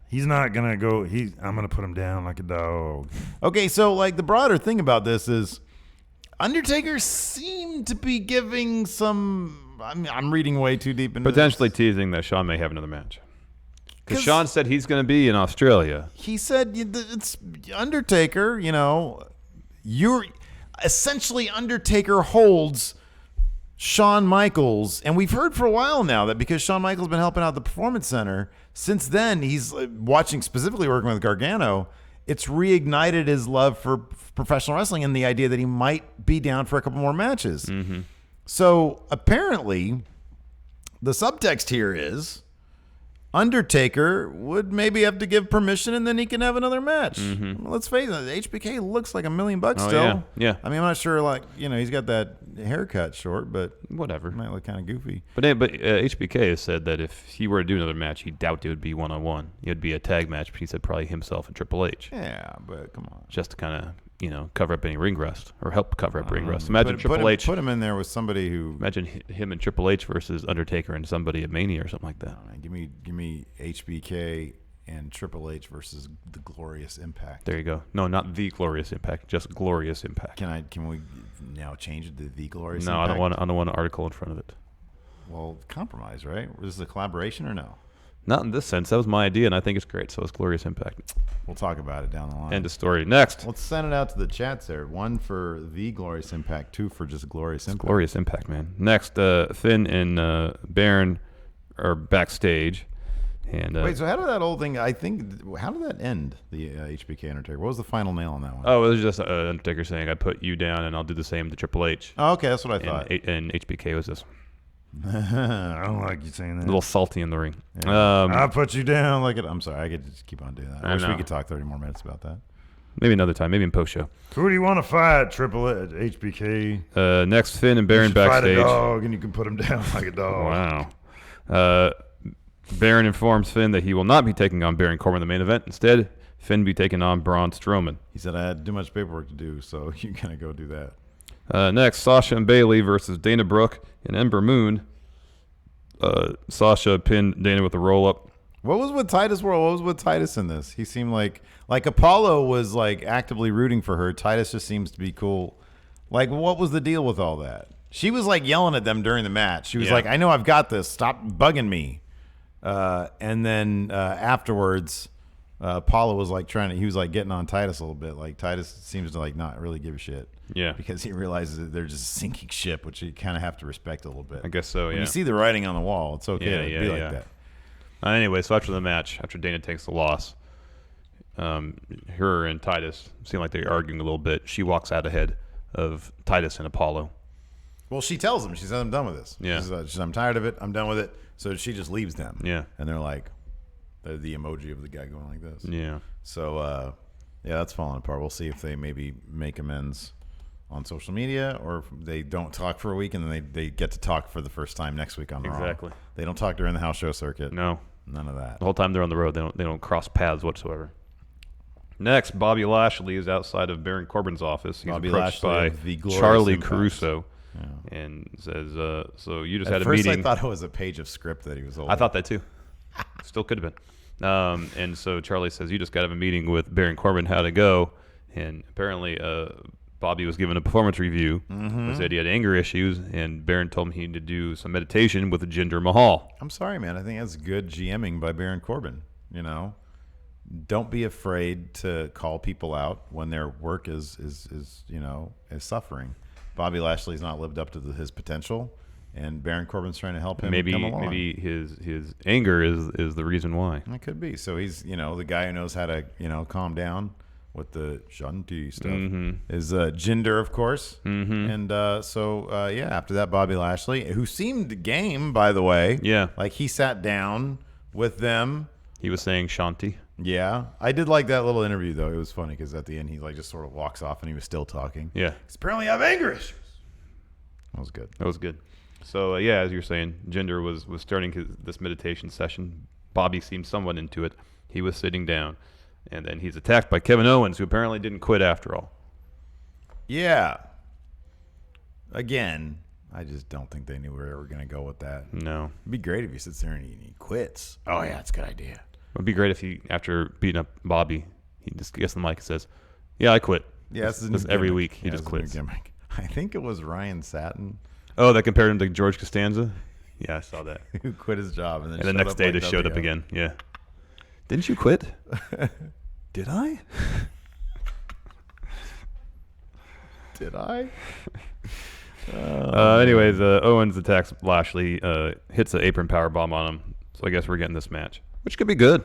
[SPEAKER 7] He's not gonna go. I'm gonna put him down like a dog.
[SPEAKER 5] Okay, so like the broader thing about this is Undertaker seemed to be giving some. I'm reading way too deep into
[SPEAKER 6] Potentially
[SPEAKER 5] this.
[SPEAKER 6] teasing that Shawn may have another match. Because
[SPEAKER 5] 'Cause
[SPEAKER 6] Shawn said he's going to be in Australia.
[SPEAKER 5] He said it's Undertaker. You're essentially Undertaker holds Shawn Michaels, and we've heard for a while now that because Shawn Michaels been helping out the Performance Center, since then he's specifically working with Gargano. It's reignited his love for professional wrestling and the idea that he might be down for a couple more matches.
[SPEAKER 6] Mm-hmm.
[SPEAKER 5] So apparently, the subtext here is Undertaker would maybe have to give permission, and then he can have another match.
[SPEAKER 6] Mm-hmm.
[SPEAKER 5] Let's face it, HBK looks like $1 million
[SPEAKER 6] Oh,
[SPEAKER 5] still.
[SPEAKER 6] yeah.
[SPEAKER 5] I mean, I'm not sure. He's got that haircut short, but
[SPEAKER 6] Whatever.
[SPEAKER 5] it might look kind of goofy.
[SPEAKER 6] But HBK has said that if he were to do another match, he doubt it would be one-on-one. It would be a tag match, but he said probably himself and Triple H.
[SPEAKER 5] Yeah, but come on.
[SPEAKER 6] Just to kind of, cover up any ring rust or help cover up ring rust. Imagine Triple H.
[SPEAKER 5] Put him in there with somebody who.
[SPEAKER 6] Imagine him and Triple H versus Undertaker and somebody at Mania or something like that.
[SPEAKER 5] Give me HBK and Triple H versus the Glorious Impact.
[SPEAKER 6] There you go. No, not the Glorious Impact, just Glorious Impact.
[SPEAKER 5] Can we now change it to the Glorious
[SPEAKER 6] No,
[SPEAKER 5] Impact?
[SPEAKER 6] I don't want an article in front of it.
[SPEAKER 5] Well, compromise, right? Is this a collaboration or no?
[SPEAKER 6] Not in this sense. That was my idea, and I think it's great. So it's Glorious Impact.
[SPEAKER 5] We'll talk about it down the line.
[SPEAKER 6] End of story. Next.
[SPEAKER 5] Let's send it out to the chats there. 1 for the Glorious Impact, 2 for just Glorious Impact.
[SPEAKER 6] Glorious Impact, man. Next, Finn and Baron are backstage. And
[SPEAKER 5] Wait, so how did that whole thing, how did that end, the HBK Undertaker? What was the final nail on that one?
[SPEAKER 6] Oh, it was just Undertaker saying, I put you down, and I'll do the same to Triple H.
[SPEAKER 5] Oh, okay, that's what I thought.
[SPEAKER 6] And HBK was just
[SPEAKER 7] I don't like you saying
[SPEAKER 6] a
[SPEAKER 7] that.
[SPEAKER 6] little salty in the ring.
[SPEAKER 5] Yeah. I put you down like it. I'm sorry, I could just keep on doing that. I wish we
[SPEAKER 6] know.
[SPEAKER 5] could talk 30 more minutes about that.
[SPEAKER 6] Maybe another time. Maybe in post-show.
[SPEAKER 7] Who do you want to fight? Triple H, HBK.
[SPEAKER 6] Next, Finn and Baron
[SPEAKER 7] You should
[SPEAKER 6] backstage.
[SPEAKER 7] Fight a dog, and you can put him down like a dog.
[SPEAKER 6] Wow. Baron informs Finn that he will not be taking on Baron Corbin in the main event. Instead, Finn will be taking on Braun Strowman.
[SPEAKER 5] He said, I had too much paperwork to do, so you gotta go do that.
[SPEAKER 6] Next, Sasha and Bayley versus Dana Brooke and Ember Moon. Sasha pinned Dana with a roll-up.
[SPEAKER 5] What was with Titus World? What was with Titus in this? He seemed like Apollo was like actively rooting for her. Titus just seems to be cool. Like, what was the deal with all that? She was like yelling at them during the match. She was like, I know I've got this. Stop bugging me. And then afterwards, Apollo was like he was like getting on Titus a little bit. Like Titus seems to like not really give a shit.
[SPEAKER 6] Yeah.
[SPEAKER 5] Because he realizes that they're just a sinking ship, which you kind of have to respect a little bit.
[SPEAKER 6] I guess so,
[SPEAKER 5] When
[SPEAKER 6] yeah.
[SPEAKER 5] you see the writing on the wall, it's okay to be like that.
[SPEAKER 6] Anyway, so after the match, after Dana takes the loss, her and Titus seem like they're arguing a little bit. She walks out ahead of Titus and Apollo.
[SPEAKER 5] Well, she tells him, she says, I'm done with this.
[SPEAKER 6] Yeah.
[SPEAKER 5] She says, I'm tired of it. I'm done with it. So she just leaves them.
[SPEAKER 6] Yeah.
[SPEAKER 5] And they're like, they're the emoji of the guy going like this.
[SPEAKER 6] Yeah.
[SPEAKER 5] So, that's falling apart. We'll see if they maybe make amends on social media, or if they don't talk for a week and then they get to talk for the first time next week on Raw.
[SPEAKER 6] Exactly.
[SPEAKER 5] They don't talk during the house show circuit.
[SPEAKER 6] No.
[SPEAKER 5] None of that.
[SPEAKER 6] The whole time they're on the road, they don't cross paths whatsoever. Next, Bobby Lashley is outside of Baron Corbin's office. He's
[SPEAKER 5] Bobby
[SPEAKER 6] approached
[SPEAKER 5] Lashley
[SPEAKER 6] by
[SPEAKER 5] of the Glorious
[SPEAKER 6] Charlie
[SPEAKER 5] Impact.
[SPEAKER 6] Caruso
[SPEAKER 5] Yeah.
[SPEAKER 6] and says, so you just
[SPEAKER 5] At
[SPEAKER 6] had a
[SPEAKER 5] first
[SPEAKER 6] meeting.
[SPEAKER 5] I thought it was a page of script that he was holding.
[SPEAKER 6] I thought that too. Still could have been. And so Charlie says, you just got to have a meeting with Baron Corbin. How'd it go? And apparently Bobby was given a performance review.
[SPEAKER 5] Mm-hmm.
[SPEAKER 6] Said he had anger issues, and Baron told him he needed to do some meditation with Jinder Mahal.
[SPEAKER 5] I'm sorry, man. I think that's good GMing by Baron Corbin. You know, don't be afraid to call people out when their work is suffering. Bobby Lashley's not lived up to his potential, and Baron Corbin's trying to help him come along.
[SPEAKER 6] Maybe his anger is the reason why.
[SPEAKER 5] It could be. So he's the guy who knows how to calm down with the shanti stuff. Is Jinder, of course. And after that, Bobby Lashley, who seemed game, by the way.
[SPEAKER 6] Yeah.
[SPEAKER 5] Like he sat down with them.
[SPEAKER 6] He was saying Shanti.
[SPEAKER 5] Yeah. I did like that little interview, though. It was funny because at the end, he just sort of walks off and he was still talking.
[SPEAKER 6] Yeah.
[SPEAKER 5] 'Cause apparently I have anger issues. That was good.
[SPEAKER 6] That was good. So, as you're saying, Jinder was starting this meditation session. Bobby seemed somewhat into it. He was sitting down. And then he's attacked by Kevin Owens, who apparently didn't quit after all.
[SPEAKER 5] Yeah. Again, I just don't think they knew where they were going to go with that.
[SPEAKER 6] No.
[SPEAKER 5] It'd be great if he sits there and he quits. Oh, yeah, that's a good idea.
[SPEAKER 6] It would be great if he, after beating up Bobby, he just gets the mic and says, "Yeah, I quit."
[SPEAKER 5] Yeah, this
[SPEAKER 6] every week he just
[SPEAKER 5] it's a
[SPEAKER 6] quits.
[SPEAKER 5] new gimmick. I think it was Ryan Satin
[SPEAKER 6] Oh, that compared him to George Costanza? Yeah, I saw that.
[SPEAKER 5] who quit his job and then
[SPEAKER 6] And the next day
[SPEAKER 5] like
[SPEAKER 6] just showed up
[SPEAKER 5] WO.
[SPEAKER 6] again. Yeah. Didn't you quit? Did I?
[SPEAKER 5] Did I?
[SPEAKER 6] Anyways, Owens attacks Lashley, hits an apron power bomb on him. So I guess we're getting this match, which could be good.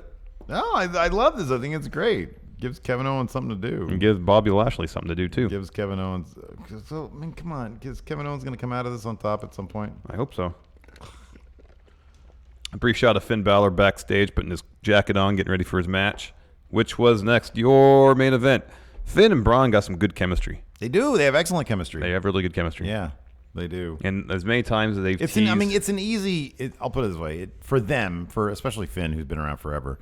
[SPEAKER 5] No, I love this. I think it's great. Gives Kevin Owens something to do.
[SPEAKER 6] And gives Bobby Lashley something to do too.
[SPEAKER 5] Gives Kevin Owens. So, I mean, come on. Is Kevin Owens going to come out of this on top at some point?
[SPEAKER 6] I hope so. A brief shot of Finn Balor backstage, putting his jacket on, getting ready for his match, which was next, your main event. Finn and Braun got some good chemistry.
[SPEAKER 5] They do. They have excellent chemistry.
[SPEAKER 6] They have really good chemistry.
[SPEAKER 5] Yeah, they do.
[SPEAKER 6] And as many times as they've
[SPEAKER 5] It's
[SPEAKER 6] teased,
[SPEAKER 5] it's an easy. I'll put it this way: for them, for especially Finn, who's been around forever,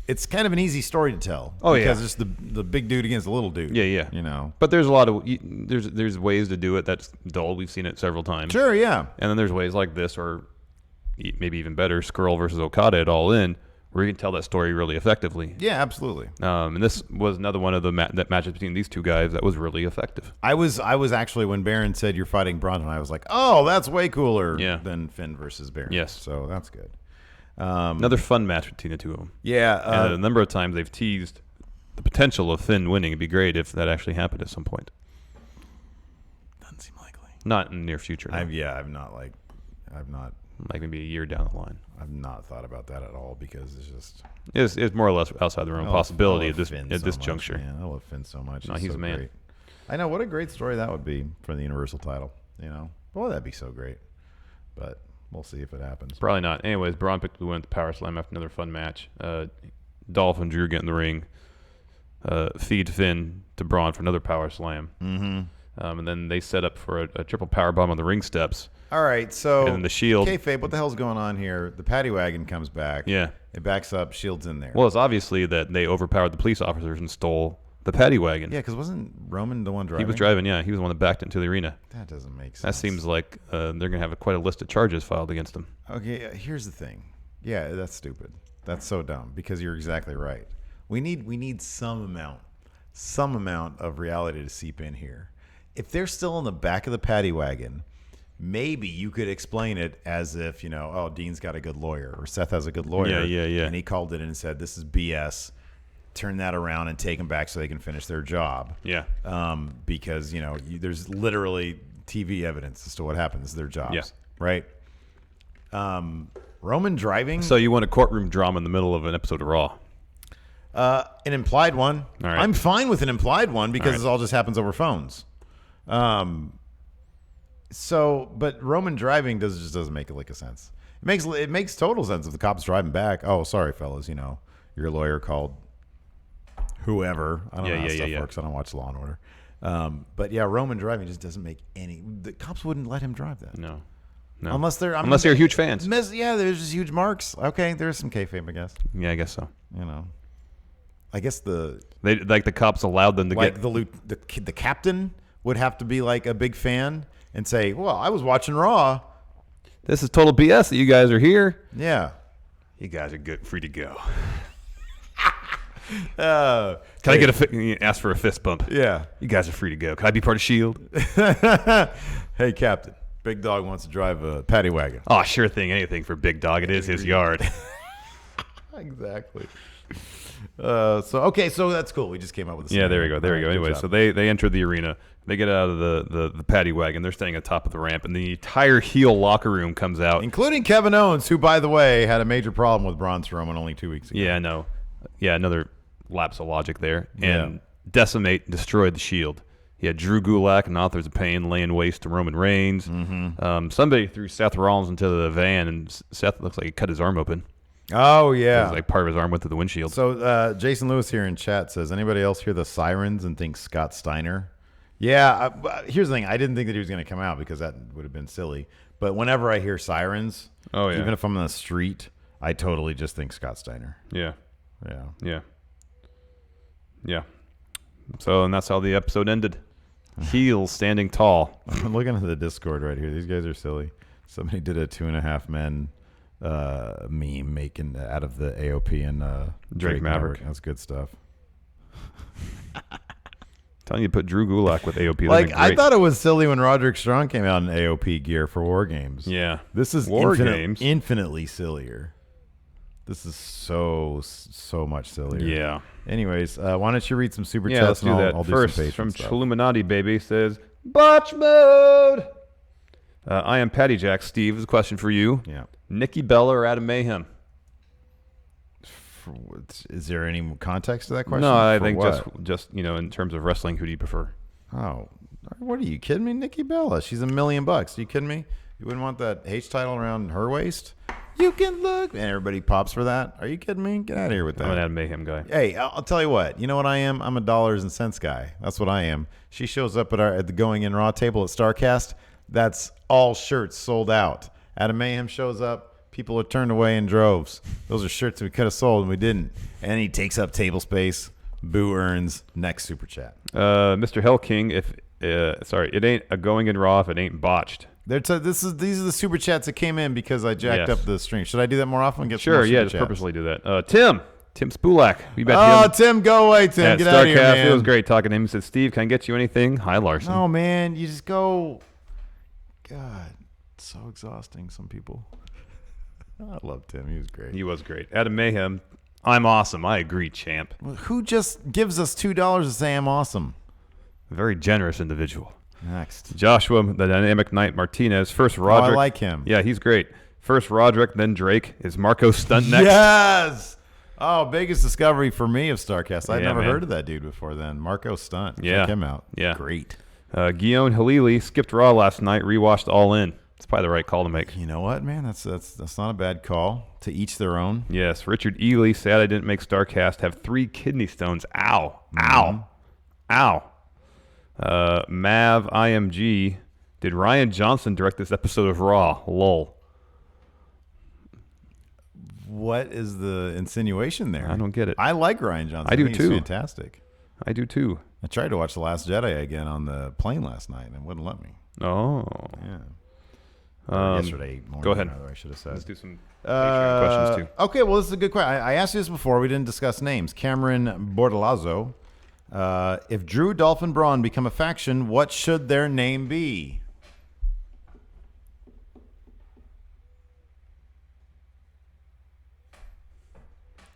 [SPEAKER 5] it's kind of an easy story to tell.
[SPEAKER 6] Oh, yeah.
[SPEAKER 5] because it's the big dude against the little dude.
[SPEAKER 6] Yeah.
[SPEAKER 5] You know.
[SPEAKER 6] But there's a lot of there's ways to do it that's dull. We've seen it several times.
[SPEAKER 5] Sure. Yeah.
[SPEAKER 6] And then there's ways like this, or maybe even better, Skrull versus Okada at All In, where you can tell that story really effectively.
[SPEAKER 5] Yeah. Absolutely.
[SPEAKER 6] And this was another one of the matches between these two guys that was really effective.
[SPEAKER 5] I was actually, when Baron said you're fighting Braun, I was like, oh, that's way cooler than Finn versus Baron.
[SPEAKER 6] Yes.
[SPEAKER 5] So that's good.
[SPEAKER 6] Another fun match between the two of them.
[SPEAKER 5] Yeah.
[SPEAKER 6] And a number of times they've teased the potential of Finn winning. It'd be great if that actually happened at some point.
[SPEAKER 5] Doesn't seem likely.
[SPEAKER 6] Not in the near future. No.
[SPEAKER 5] I've not.
[SPEAKER 6] Like maybe a year down the line.
[SPEAKER 5] I've not thought about that at all because it's just.
[SPEAKER 6] It's more or less outside the realm of possibility at this juncture.
[SPEAKER 5] Man, I love Finn so much.
[SPEAKER 6] No, he's
[SPEAKER 5] so
[SPEAKER 6] a man.
[SPEAKER 5] Great. I know, what a great story that would be for the Universal title. You know, boy, that'd be so great. But we'll see if it happens.
[SPEAKER 6] Probably not. Anyways, Braun picked the win at the Power Slam after another fun match. Dolph and Drew get in the ring, feed Finn to Braun for another Power Slam. And then they set up for a triple power bomb on the ring steps.
[SPEAKER 5] All right, so
[SPEAKER 6] And then the Shield.
[SPEAKER 5] Kayfabe, what the hell's going on here? The paddy wagon comes back.
[SPEAKER 6] Yeah.
[SPEAKER 5] It backs up. Shield's in there.
[SPEAKER 6] Well, it's obviously that they overpowered the police officers and stole the paddy wagon.
[SPEAKER 5] Yeah, because wasn't Roman the one driving?
[SPEAKER 6] He was driving, yeah. He was the one that backed into the arena.
[SPEAKER 5] That doesn't make sense.
[SPEAKER 6] That seems like they're going to have quite a list of charges filed against him.
[SPEAKER 5] Okay, here's the thing. Yeah, that's stupid. That's so dumb because you're exactly right. We need some amount of reality to seep in here. If they're still in the back of the paddy wagon, maybe you could explain it as if, oh, Dean's got a good lawyer or Seth has a good lawyer.
[SPEAKER 6] Yeah.
[SPEAKER 5] And he called it in and said, this is BS. Turn that around and take them back so they can finish their job.
[SPEAKER 6] Yeah.
[SPEAKER 5] Because, there's literally TV evidence as to what happened. This is their jobs.
[SPEAKER 6] Yeah.
[SPEAKER 5] Right? Roman driving.
[SPEAKER 6] So you want a courtroom drama in the middle of an episode of Raw?
[SPEAKER 5] An implied one.
[SPEAKER 6] All right.
[SPEAKER 5] I'm fine with an implied one because
[SPEAKER 6] right.
[SPEAKER 5] this all just happens over phones. But Roman driving just doesn't make like a sense. It makes total sense if the cop's driving back. Oh, sorry, fellas. Your lawyer called whoever. I don't know how stuff works. I don't watch Law and Order. But yeah, Roman driving just doesn't make any. The cops wouldn't let him drive that.
[SPEAKER 6] No.
[SPEAKER 5] Unless they're
[SPEAKER 6] huge fans.
[SPEAKER 5] Yeah, there's just huge marks. Okay, there's some kayfabe, I guess.
[SPEAKER 6] Yeah, I guess so.
[SPEAKER 5] I guess
[SPEAKER 6] the cops allowed them to
[SPEAKER 5] get the captain would have to be like a big fan and say, "Well, I was watching Raw.
[SPEAKER 6] This is total BS that you guys are here.
[SPEAKER 5] Yeah,
[SPEAKER 6] you guys are free to go."
[SPEAKER 5] Can
[SPEAKER 6] I get ask for a fist bump?
[SPEAKER 5] Yeah,
[SPEAKER 6] you guys are free to go. Can I be part of Shield?
[SPEAKER 5] Hey, Captain. Big Dog wants to drive a paddy wagon.
[SPEAKER 6] Oh, sure thing. Anything for Big Dog. It is his yard.
[SPEAKER 5] Exactly. So that's cool. We just came up with.
[SPEAKER 6] Yeah, there we go. Anyway, so they enter the arena. They get out of the paddy wagon. They're staying on top of the ramp, and the entire heel locker room comes out,
[SPEAKER 5] including Kevin Owens, who, by the way, had a major problem with Braun Strowman only 2 weeks ago.
[SPEAKER 6] Yeah, I know. Yeah, another lapse of logic there, and decimate and destroyed the Shield. He had Drew Gulak and Authors of Pain laying waste to Roman Reigns. Mm-hmm. Somebody threw Seth Rollins into the van, and Seth looks like he cut his arm open.
[SPEAKER 5] Oh, yeah.
[SPEAKER 6] It was like part of his arm went through the windshield.
[SPEAKER 5] So Jason Lewis here in chat says, anybody else hear the sirens and think Scott Steiner? Yeah, here's the thing. I didn't think that he was going to come out because that would have been silly. But whenever I hear sirens, even if I'm on the street, I totally just think Scott Steiner.
[SPEAKER 6] Yeah. So, and that's how the episode ended. Heels standing tall.
[SPEAKER 5] I'm looking at the Discord right here. These guys are silly. Somebody did a 2.5 Men meme making out of the AOP and Drake Maverick. That's good stuff.
[SPEAKER 6] Telling you to put Drew Gulak with AOP.
[SPEAKER 5] Like, I thought it was silly when Roderick Strong came out in AOP gear for War Games.
[SPEAKER 6] Yeah.
[SPEAKER 5] This is
[SPEAKER 6] Games.
[SPEAKER 5] Infinitely sillier. This is so much sillier.
[SPEAKER 6] Yeah.
[SPEAKER 5] Anyways, why don't you read some super
[SPEAKER 6] chats?
[SPEAKER 5] chats?
[SPEAKER 6] Let's do that.
[SPEAKER 5] I'll
[SPEAKER 6] First,
[SPEAKER 5] do some
[SPEAKER 6] from
[SPEAKER 5] stuff.
[SPEAKER 6] Chilluminati Baby says, Botch mode! I am Patty Jack. Steve, this is a question for you.
[SPEAKER 5] Yeah.
[SPEAKER 6] Nikki Bella or Adam Mayhem?
[SPEAKER 5] Is there any context to that question?
[SPEAKER 6] No, I
[SPEAKER 5] For
[SPEAKER 6] think
[SPEAKER 5] what?
[SPEAKER 6] just in terms of wrestling, who do you prefer?
[SPEAKER 5] Oh, what are you kidding me? Nikki Bella. She's $1 million. Are you kidding me? You wouldn't want that H title around her waist? You can look. And everybody pops for that. Are you kidding me? Get out of here with that.
[SPEAKER 6] I'm an Adam Mayhem guy.
[SPEAKER 5] Hey, I'll tell you what. You know what I am? I'm a dollars and cents guy. That's what I am. She shows up at the Going In Raw table at StarCast. That's all shirts sold out. Adam Mayhem shows up. People are turned away in droves. Those are shirts we could have sold and we didn't. And he takes up table space. Boo earns. Next super chat.
[SPEAKER 6] Mr. Hell King, it ain't a Going In Raw if it ain't botched.
[SPEAKER 5] These are the super chats that came in because I jacked up the stream. Should I do that more often?
[SPEAKER 6] Sure, just purposely do that. Tim Spulak. We bet him.
[SPEAKER 5] Tim, go away, Tim. Get out of here, man.
[SPEAKER 6] It was great talking to him. He said, Steve, can I get you anything? Hi, Larson.
[SPEAKER 5] Oh, man, you just go. God, it's so exhausting, some people. I love Tim. He was great.
[SPEAKER 6] He was great. Adam Mayhem, I'm awesome. I agree, champ.
[SPEAKER 5] Who just gives us $2 to say I'm awesome?
[SPEAKER 6] A very generous individual.
[SPEAKER 5] Next.
[SPEAKER 6] Joshua, the Dynamic Knight Martinez. First, Roderick.
[SPEAKER 5] I like him.
[SPEAKER 6] Yeah, he's great. First, Roderick, then Drake. Is Marco Stunt next?
[SPEAKER 5] Yes! Oh, biggest discovery for me of StarCast. I'd never
[SPEAKER 6] man.
[SPEAKER 5] heard of that dude before then. Marco Stunt.
[SPEAKER 6] Yeah.
[SPEAKER 5] Check him out.
[SPEAKER 6] Yeah.
[SPEAKER 5] Great.
[SPEAKER 6] Guillaume Halili skipped Raw last night, rewatched All In. It's probably the right call to make.
[SPEAKER 5] You know what, man? That's not a bad call. To each their own.
[SPEAKER 6] Yes. Richard Ely, sad I didn't make StarCast, have 3 kidney stones. Ow. Ow. Ow. Mav IMG, did Ryan Johnson direct this episode of Raw? Lol.
[SPEAKER 5] What is the insinuation there?
[SPEAKER 6] I don't get it.
[SPEAKER 5] I like Ryan Johnson.
[SPEAKER 6] I do
[SPEAKER 5] think
[SPEAKER 6] too.
[SPEAKER 5] He's fantastic.
[SPEAKER 6] I do too.
[SPEAKER 5] I tried to watch The Last Jedi again on the plane last night and it wouldn't let me.
[SPEAKER 6] Oh.
[SPEAKER 5] Yeah. Yesterday morning.
[SPEAKER 6] Go ahead.
[SPEAKER 5] I should have said.
[SPEAKER 6] Let's do some Patreon questions too.
[SPEAKER 5] Okay, well, this is a good question. I asked you this before. We didn't discuss names. Cameron Bordalazzo. If Drew, Dolph, and Braun become a faction, what should their name be?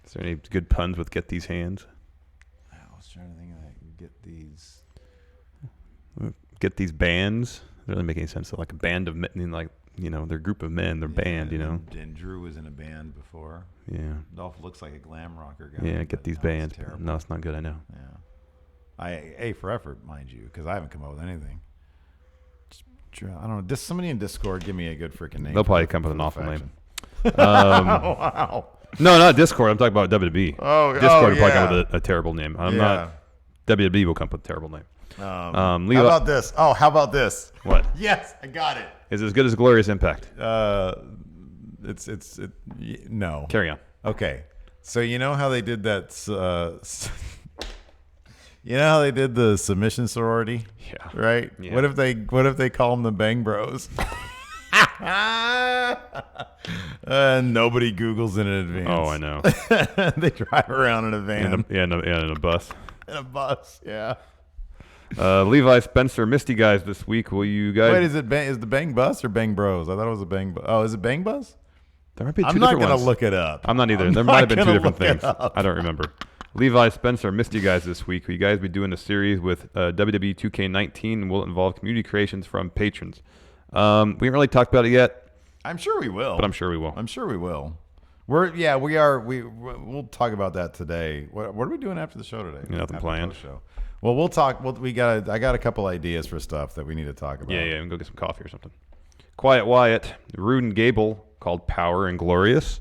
[SPEAKER 6] Is there any good puns with "get these hands"?
[SPEAKER 5] I was trying to think of that.
[SPEAKER 6] Get these bands. Doesn't really make any sense. So like a band of men, like they're a group of men. They're band.
[SPEAKER 5] And Drew was in a band before.
[SPEAKER 6] Yeah.
[SPEAKER 5] Dolph looks like a glam rocker guy.
[SPEAKER 6] Yeah. Get these bands. No, it's not good. I know.
[SPEAKER 5] Yeah. A for effort, mind you, because I haven't come up with anything. I don't know. Somebody in Discord, give me a good freaking name.
[SPEAKER 6] They'll probably come up with an awful name.
[SPEAKER 5] Wow.
[SPEAKER 6] No, not Discord. I'm talking about WWE.
[SPEAKER 5] Oh,
[SPEAKER 6] Discord will probably
[SPEAKER 5] yeah.
[SPEAKER 6] come up with a terrible name. WWE will come up with a terrible name.
[SPEAKER 5] How
[SPEAKER 6] Levi,
[SPEAKER 5] about this? Oh, how about this?
[SPEAKER 6] What?
[SPEAKER 5] Yes, I got it.
[SPEAKER 6] Is it as good as Glorious Impact?
[SPEAKER 5] No.
[SPEAKER 6] Carry on.
[SPEAKER 5] Okay, so you know how they did that? You know how they did the submission sorority?
[SPEAKER 6] Yeah.
[SPEAKER 5] Right.
[SPEAKER 6] Yeah.
[SPEAKER 5] What if they call them the Bang Bros? Nobody Googles in advance.
[SPEAKER 6] Oh, I know.
[SPEAKER 5] They drive around in a van.
[SPEAKER 6] In a bus.
[SPEAKER 5] In a bus. Yeah.
[SPEAKER 6] Levi, Spencer, Misty guys this week. Will you guys?
[SPEAKER 5] Wait, is the Bang Bus or Bang Bros? I thought it was a Bang. Oh, is it Bang Bus?
[SPEAKER 6] There might be two
[SPEAKER 5] I'm not
[SPEAKER 6] different
[SPEAKER 5] gonna
[SPEAKER 6] ones.
[SPEAKER 5] look it up.
[SPEAKER 6] I'm not either. There might have been two different things. I don't remember. Levi, Spencer, Misty guys this week. Will you guys be doing a series with WWE 2K19 and will it involve community creations from patrons? We haven't really talked about it yet.
[SPEAKER 5] I'm sure we will.
[SPEAKER 6] But I'm sure we will.
[SPEAKER 5] I'm sure we will. We'll talk about that today. What are we doing after the show today?
[SPEAKER 6] Nothing planned.
[SPEAKER 5] Show. Well, we'll talk. I got a couple ideas for stuff that we need to talk about.
[SPEAKER 6] Yeah, and go get some coffee or something. Quiet Wyatt, Roode and Gable called Power and Glorious.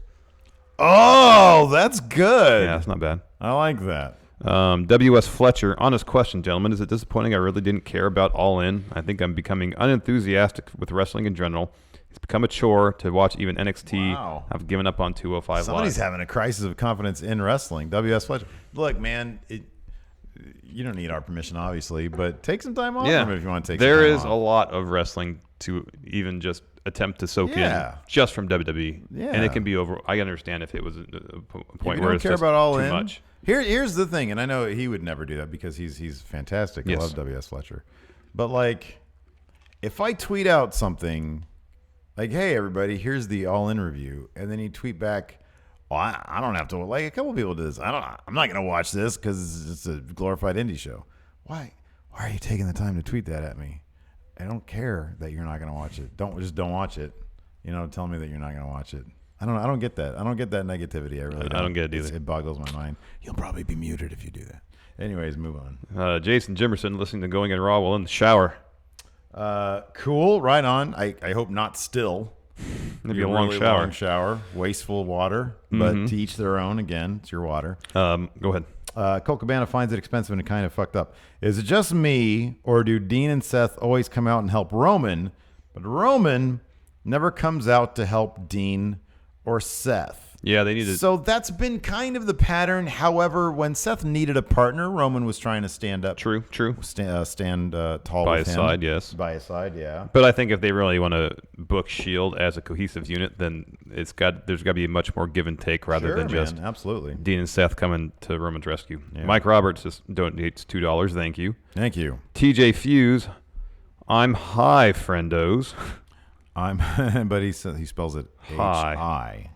[SPEAKER 5] Oh, that's good.
[SPEAKER 6] Yeah, that's not bad.
[SPEAKER 5] I like that.
[SPEAKER 6] W.S. Fletcher, honest question, gentlemen. Is it disappointing I really didn't care about All In? I think I'm becoming unenthusiastic with wrestling in general. It's become a chore to watch even NXT.
[SPEAKER 5] Wow.
[SPEAKER 6] I've given up on 205
[SPEAKER 5] Somebody's
[SPEAKER 6] Live.
[SPEAKER 5] having a crisis of confidence in wrestling. W.S. Fletcher. Look, man, you don't need our permission, obviously, but take some time off from it if you want to take some time off.
[SPEAKER 6] There is a lot of wrestling to even just attempt to soak in just from WWE.
[SPEAKER 5] Yeah.
[SPEAKER 6] And it can be over. I understand if it was a point where it's
[SPEAKER 5] care
[SPEAKER 6] just
[SPEAKER 5] about All
[SPEAKER 6] too
[SPEAKER 5] In.
[SPEAKER 6] much.
[SPEAKER 5] Here's the thing, and I know he would never do that because he's fantastic.
[SPEAKER 6] Yes.
[SPEAKER 5] I love W.S. Fletcher. But, like, if I tweet out something like, hey, everybody, here's the All In review, and then you tweet back, oh, I don't have to, like, a couple people do this. I'm not going to watch this because it's a glorified indie show. Why are you taking the time to tweet that at me? I don't care that you're not going to watch it. Don't watch it. Tell me that you're not going to watch it. I don't get that. I don't get that negativity. I really don't.
[SPEAKER 6] I don't get it either.
[SPEAKER 5] It boggles my mind. You'll probably be muted if you do that. Anyways, move on.
[SPEAKER 6] Jason Jimerson listening to Going in Raw while in the shower.
[SPEAKER 5] Cool. Right on. I hope not still.
[SPEAKER 6] It'd be a long shower.
[SPEAKER 5] Long shower. Wasteful water. But to each their own. Again, it's your water.
[SPEAKER 6] Go ahead.
[SPEAKER 5] Colt Cabana finds it expensive and kind of fucked up. Is it just me, or do Dean and Seth always come out and help Roman, but Roman never comes out to help Dean or Seth?
[SPEAKER 6] Yeah, they needed.
[SPEAKER 5] So that's been kind of the pattern. However, when Seth needed a partner, Roman was trying to stand up.
[SPEAKER 6] True.
[SPEAKER 5] Stand tall
[SPEAKER 6] By
[SPEAKER 5] with
[SPEAKER 6] his
[SPEAKER 5] him.
[SPEAKER 6] side, yes.
[SPEAKER 5] By his side, yeah.
[SPEAKER 6] But I think if they really want to book Shield as a cohesive unit, then there's got to be much more give and take rather than just
[SPEAKER 5] absolutely
[SPEAKER 6] Dean and Seth coming to Roman's rescue.
[SPEAKER 5] Yeah.
[SPEAKER 6] Mike Roberts just donates $2. Thank you.
[SPEAKER 5] Thank you.
[SPEAKER 6] TJ Fuse, I'm high, friendos.
[SPEAKER 5] But he spells it
[SPEAKER 6] Hi.
[SPEAKER 5] H-I.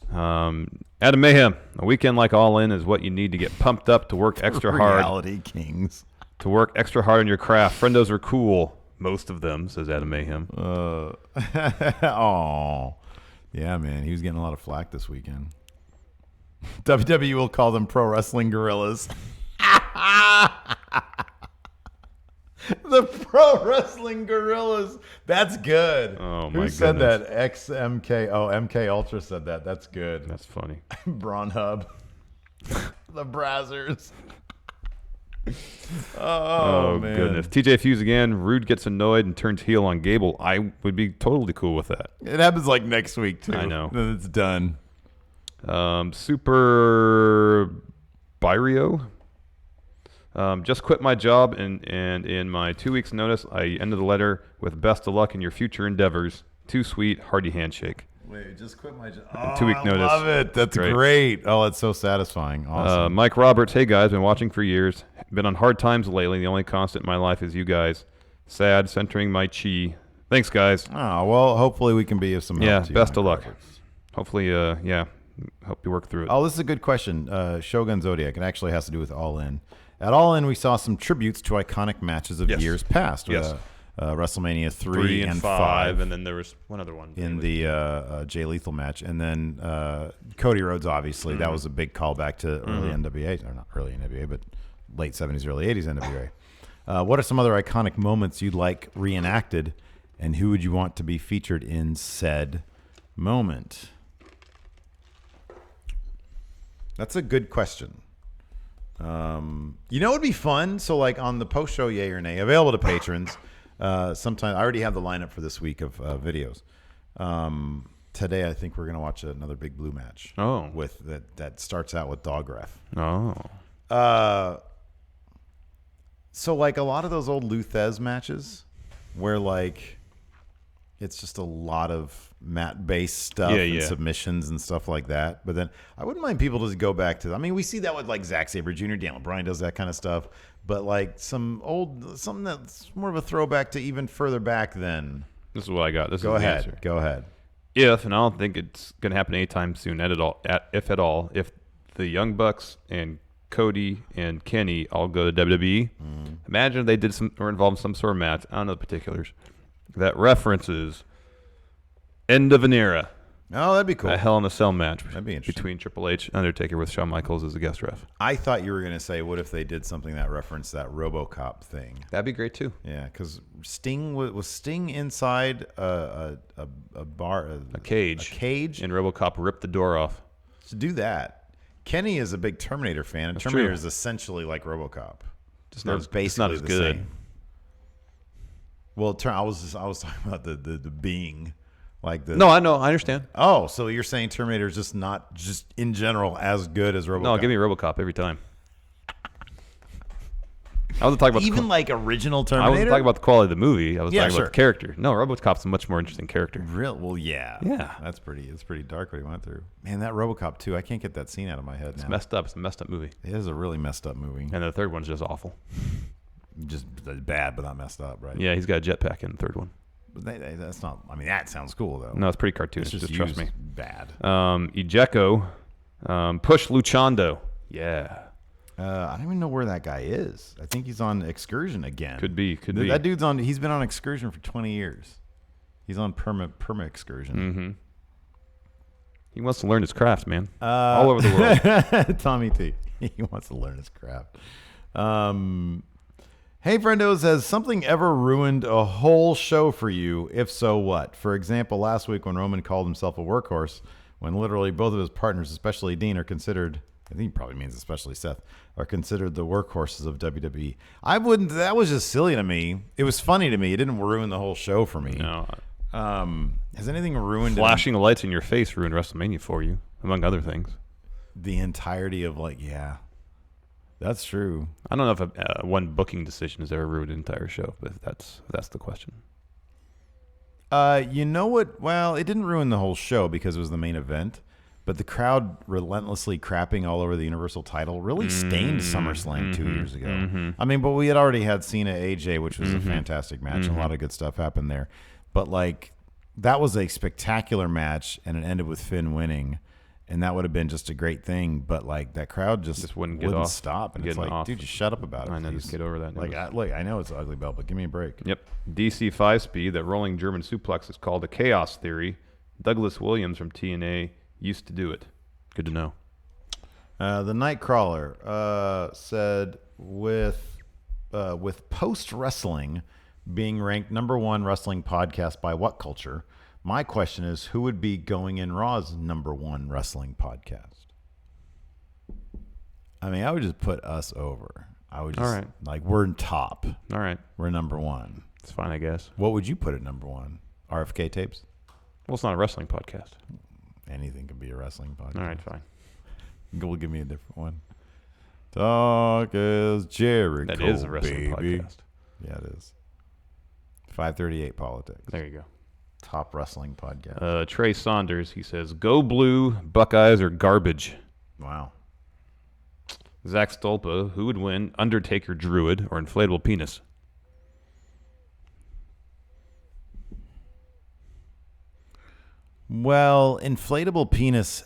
[SPEAKER 6] Adam Mayhem, a weekend like All In is what you need to get pumped up to work extra hard.
[SPEAKER 5] Reality Kings.
[SPEAKER 6] To work extra hard on your craft. Friendos are cool. Most of them, says Adam Mayhem.
[SPEAKER 5] Oh, yeah, man. He was getting a lot of flack this weekend. WWE will call them pro wrestling gorillas. The pro wrestling gorillas. That's good.
[SPEAKER 6] Oh, my
[SPEAKER 5] Who said
[SPEAKER 6] goodness.
[SPEAKER 5] that? XMK. Oh, MK Ultra said that. That's good.
[SPEAKER 6] That's funny.
[SPEAKER 5] Braun Hub. The Brazzers. Oh, man.
[SPEAKER 6] Goodness. TJ Fuse again. Roode gets annoyed and turns heel on Gable. I would be totally cool with that.
[SPEAKER 5] It happens like next week, too.
[SPEAKER 6] I know.
[SPEAKER 5] Then it's done.
[SPEAKER 6] Super Byrio. Just quit my job, and in my 2 weeks' notice, I ended the letter with best of luck in your future endeavors. Too sweet, hearty handshake.
[SPEAKER 5] Wait, just quit my job. Oh,
[SPEAKER 6] 2 week notice.
[SPEAKER 5] I love it. That's great. Oh, it's so satisfying. Awesome.
[SPEAKER 6] Mike Roberts, hey guys, been watching for years. Been on hard times lately. The only constant in my life is you guys. Sad, centering my chi. Thanks, guys.
[SPEAKER 5] Oh, well, hopefully we can be of some help to you,
[SPEAKER 6] best
[SPEAKER 5] Mike
[SPEAKER 6] of luck.
[SPEAKER 5] Roberts.
[SPEAKER 6] Hopefully, hope you work through it.
[SPEAKER 5] Oh, this is a good question. Shogun Zodiac. It actually has to do with All In. At All In, we saw some tributes to iconic matches of years past.
[SPEAKER 6] Yes.
[SPEAKER 5] WrestleMania 3 and 5.
[SPEAKER 6] And then there was one other one.
[SPEAKER 5] In the Jay Lethal match. And then Cody Rhodes, obviously. That was a big callback to early NWA. Or not early NWA, but late 70s, early 80s NWA. What are some other iconic moments you'd like reenacted, and who would you want to be featured in said moment? That's a good question. You know, it'd be fun. So, like on the post show, yay or nay, available to patrons. Sometime I already have the lineup for this week of videos. Today, I think we're gonna watch another Big Blue match.
[SPEAKER 6] Oh,
[SPEAKER 5] with that starts out with dog ref.
[SPEAKER 6] Oh.
[SPEAKER 5] So like a lot of those old Luthez matches, where like it's just a lot of mat-based stuff and submissions and stuff like that. But then I wouldn't mind people just go back to. I mean, we see that with like Zack Sabre Jr., Daniel Bryan does that kind of stuff. But like something that's more of a throwback to even further back then.
[SPEAKER 6] This is what I got.
[SPEAKER 5] Go ahead. Go ahead.
[SPEAKER 6] If, and I don't think it's going to happen anytime soon, if at all, if the Young Bucks and Cody and Kenny all go to WWE, imagine if they did or involved in some sort of match, I don't know the particulars, that references end of an era.
[SPEAKER 5] Oh, that'd be cool.
[SPEAKER 6] A Hell in a Cell match.
[SPEAKER 5] That'd be interesting.
[SPEAKER 6] Between Triple H and Undertaker with Shawn Michaels as a guest ref.
[SPEAKER 5] I thought you were going to say, what if they did something that referenced that RoboCop thing?
[SPEAKER 6] That'd be great too.
[SPEAKER 5] Yeah, because Sting was Sting inside a bar,
[SPEAKER 6] a cage, and RoboCop ripped the door off.
[SPEAKER 5] To do that, Kenny is a big Terminator fan, and Terminator is essentially like RoboCop.
[SPEAKER 6] Just not as good.
[SPEAKER 5] Same. Well, I was talking about the being.
[SPEAKER 6] No, I know. I understand.
[SPEAKER 5] Oh, so you're saying Terminator is just not just in general as good as RoboCop?
[SPEAKER 6] No, give me RoboCop every time. I wasn't talking about
[SPEAKER 5] even like original Terminator.
[SPEAKER 6] I wasn't talking about the quality of the movie. I was talking
[SPEAKER 5] sure.
[SPEAKER 6] about the character. No, RoboCop's a much more interesting character.
[SPEAKER 5] Real? Well, yeah.
[SPEAKER 6] Yeah.
[SPEAKER 5] It's pretty dark what he went through. Man, that RoboCop 2, I can't get that scene out of my head now.
[SPEAKER 6] It's messed up. It's a messed up movie.
[SPEAKER 5] It is a really messed up movie.
[SPEAKER 6] And the third one's just awful.
[SPEAKER 5] Just bad, but not messed up, right?
[SPEAKER 6] Yeah, he's got a jetpack in the third one.
[SPEAKER 5] But that's not. I mean, that sounds cool though.
[SPEAKER 6] No, it's pretty cartoonish.
[SPEAKER 5] Just
[SPEAKER 6] trust me.
[SPEAKER 5] Bad.
[SPEAKER 6] Ejeko, push Luchando. Yeah.
[SPEAKER 5] I don't even know where that guy is. I think he's on excursion again.
[SPEAKER 6] Could be.
[SPEAKER 5] That dude's on. He's been on excursion for 20 years. He's on perma excursion.
[SPEAKER 6] Mm-hmm. He wants to learn his craft, man. All over the world.
[SPEAKER 5] Tommy T. He wants to learn his craft. Hey, friendos, has something ever ruined a whole show for you? If so, what? For example, last week when Roman called himself a workhorse, when literally both of his partners, especially Dean, are considered, I think he probably means especially Seth, are considered the workhorses of WWE. I wouldn't, that was just silly to me. It was funny to me. It didn't ruin the whole show for me.
[SPEAKER 6] No.
[SPEAKER 5] Has anything ruined
[SPEAKER 6] Flashing the lights in your face ruined WrestleMania for you, among other things.
[SPEAKER 5] The entirety of yeah. That's true.
[SPEAKER 6] I don't know if one booking decision has ever ruined an entire show, but that's the question.
[SPEAKER 5] You know what? Well, it didn't ruin the whole show because it was the main event, but the crowd relentlessly crapping all over the Universal title really stained SummerSlam 2 years ago.
[SPEAKER 6] Mm-hmm.
[SPEAKER 5] I mean, but we had already had Cena AJ, which was a fantastic match, and a lot of good stuff happened there. But that was a spectacular match, and it ended with Finn winning. And that would have been just a great thing, but that crowd just
[SPEAKER 6] wouldn't
[SPEAKER 5] stop. And it's dude, just shut up about it.
[SPEAKER 6] I know, just get over that.
[SPEAKER 5] I know it's an ugly belt, but give me a break.
[SPEAKER 6] Yep. DC 5-speed, that rolling German suplex is called a chaos theory. Douglas Williams from TNA used to do it. Good to know.
[SPEAKER 5] The Nightcrawler said with Post Wrestling being ranked #1 wrestling podcast by what culture? My question is, who would be Going In Raw's #1 wrestling podcast? I mean, I would just put us over. I would just,
[SPEAKER 6] all right.
[SPEAKER 5] We're in top.
[SPEAKER 6] All right.
[SPEAKER 5] We're #1.
[SPEAKER 6] It's fine, I guess.
[SPEAKER 5] What would you put at #1? RFK tapes?
[SPEAKER 6] Well, it's not a wrestling podcast.
[SPEAKER 5] Anything can be a wrestling podcast.
[SPEAKER 6] All right, fine.
[SPEAKER 5] Go give me a different one. Talk is Jericho.
[SPEAKER 6] That is a wrestling
[SPEAKER 5] baby.
[SPEAKER 6] podcast.
[SPEAKER 5] Yeah, it is. 538 Politics.
[SPEAKER 6] There you go.
[SPEAKER 5] Top wrestling podcast.
[SPEAKER 6] Trey Saunders, he says, go blue, Buckeyes are garbage.
[SPEAKER 5] Wow.
[SPEAKER 6] Zach Stolpa, who would win, Undertaker Druid or Inflatable Penis?
[SPEAKER 5] Well, Inflatable Penis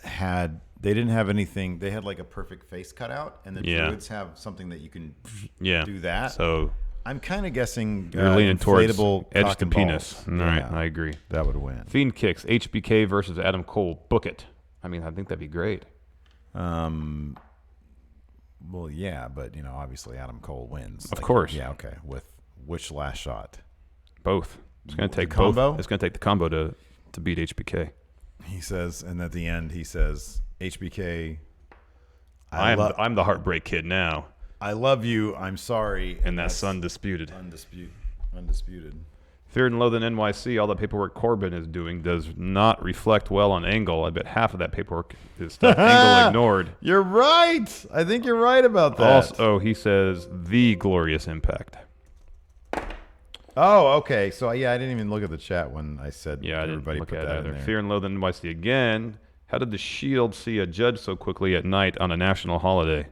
[SPEAKER 5] they didn't have anything. They had a perfect face cutout, and the Druids have something that you can do that.
[SPEAKER 6] So
[SPEAKER 5] I'm kind of guessing
[SPEAKER 6] you're leaning towards edge to
[SPEAKER 5] and
[SPEAKER 6] penis.
[SPEAKER 5] balls.
[SPEAKER 6] All right, I agree.
[SPEAKER 5] That would win.
[SPEAKER 6] Fiend Kicks, HBK versus Adam Cole. Book it. I mean, I think that'd be great.
[SPEAKER 5] Well, yeah, but obviously Adam Cole wins.
[SPEAKER 6] Of course.
[SPEAKER 5] Yeah, okay. With which last shot?
[SPEAKER 6] Both. It's going to take
[SPEAKER 5] combo.
[SPEAKER 6] Both. It's going to take the combo to beat HBK.
[SPEAKER 5] He says, and at the end he says, HBK,
[SPEAKER 6] I'm the heartbreak kid now.
[SPEAKER 5] I love you. I'm sorry.
[SPEAKER 6] And that's undisputed.
[SPEAKER 5] Undisputed.
[SPEAKER 6] Fear and Loathing NYC, all the paperwork Corbin is doing does not reflect well on Angle. I bet half of that paperwork is stuff Angle ignored.
[SPEAKER 5] You're right. I think you're right about that.
[SPEAKER 6] Also, he says the Glorious Impact.
[SPEAKER 5] Oh, okay. So, yeah, I didn't even look at the chat when I said
[SPEAKER 6] I
[SPEAKER 5] everybody
[SPEAKER 6] didn't
[SPEAKER 5] put
[SPEAKER 6] look at
[SPEAKER 5] that
[SPEAKER 6] it
[SPEAKER 5] in
[SPEAKER 6] either.
[SPEAKER 5] there.
[SPEAKER 6] Fear and Loathing NYC again. How did the Shield see a judge so quickly at night on a national holiday?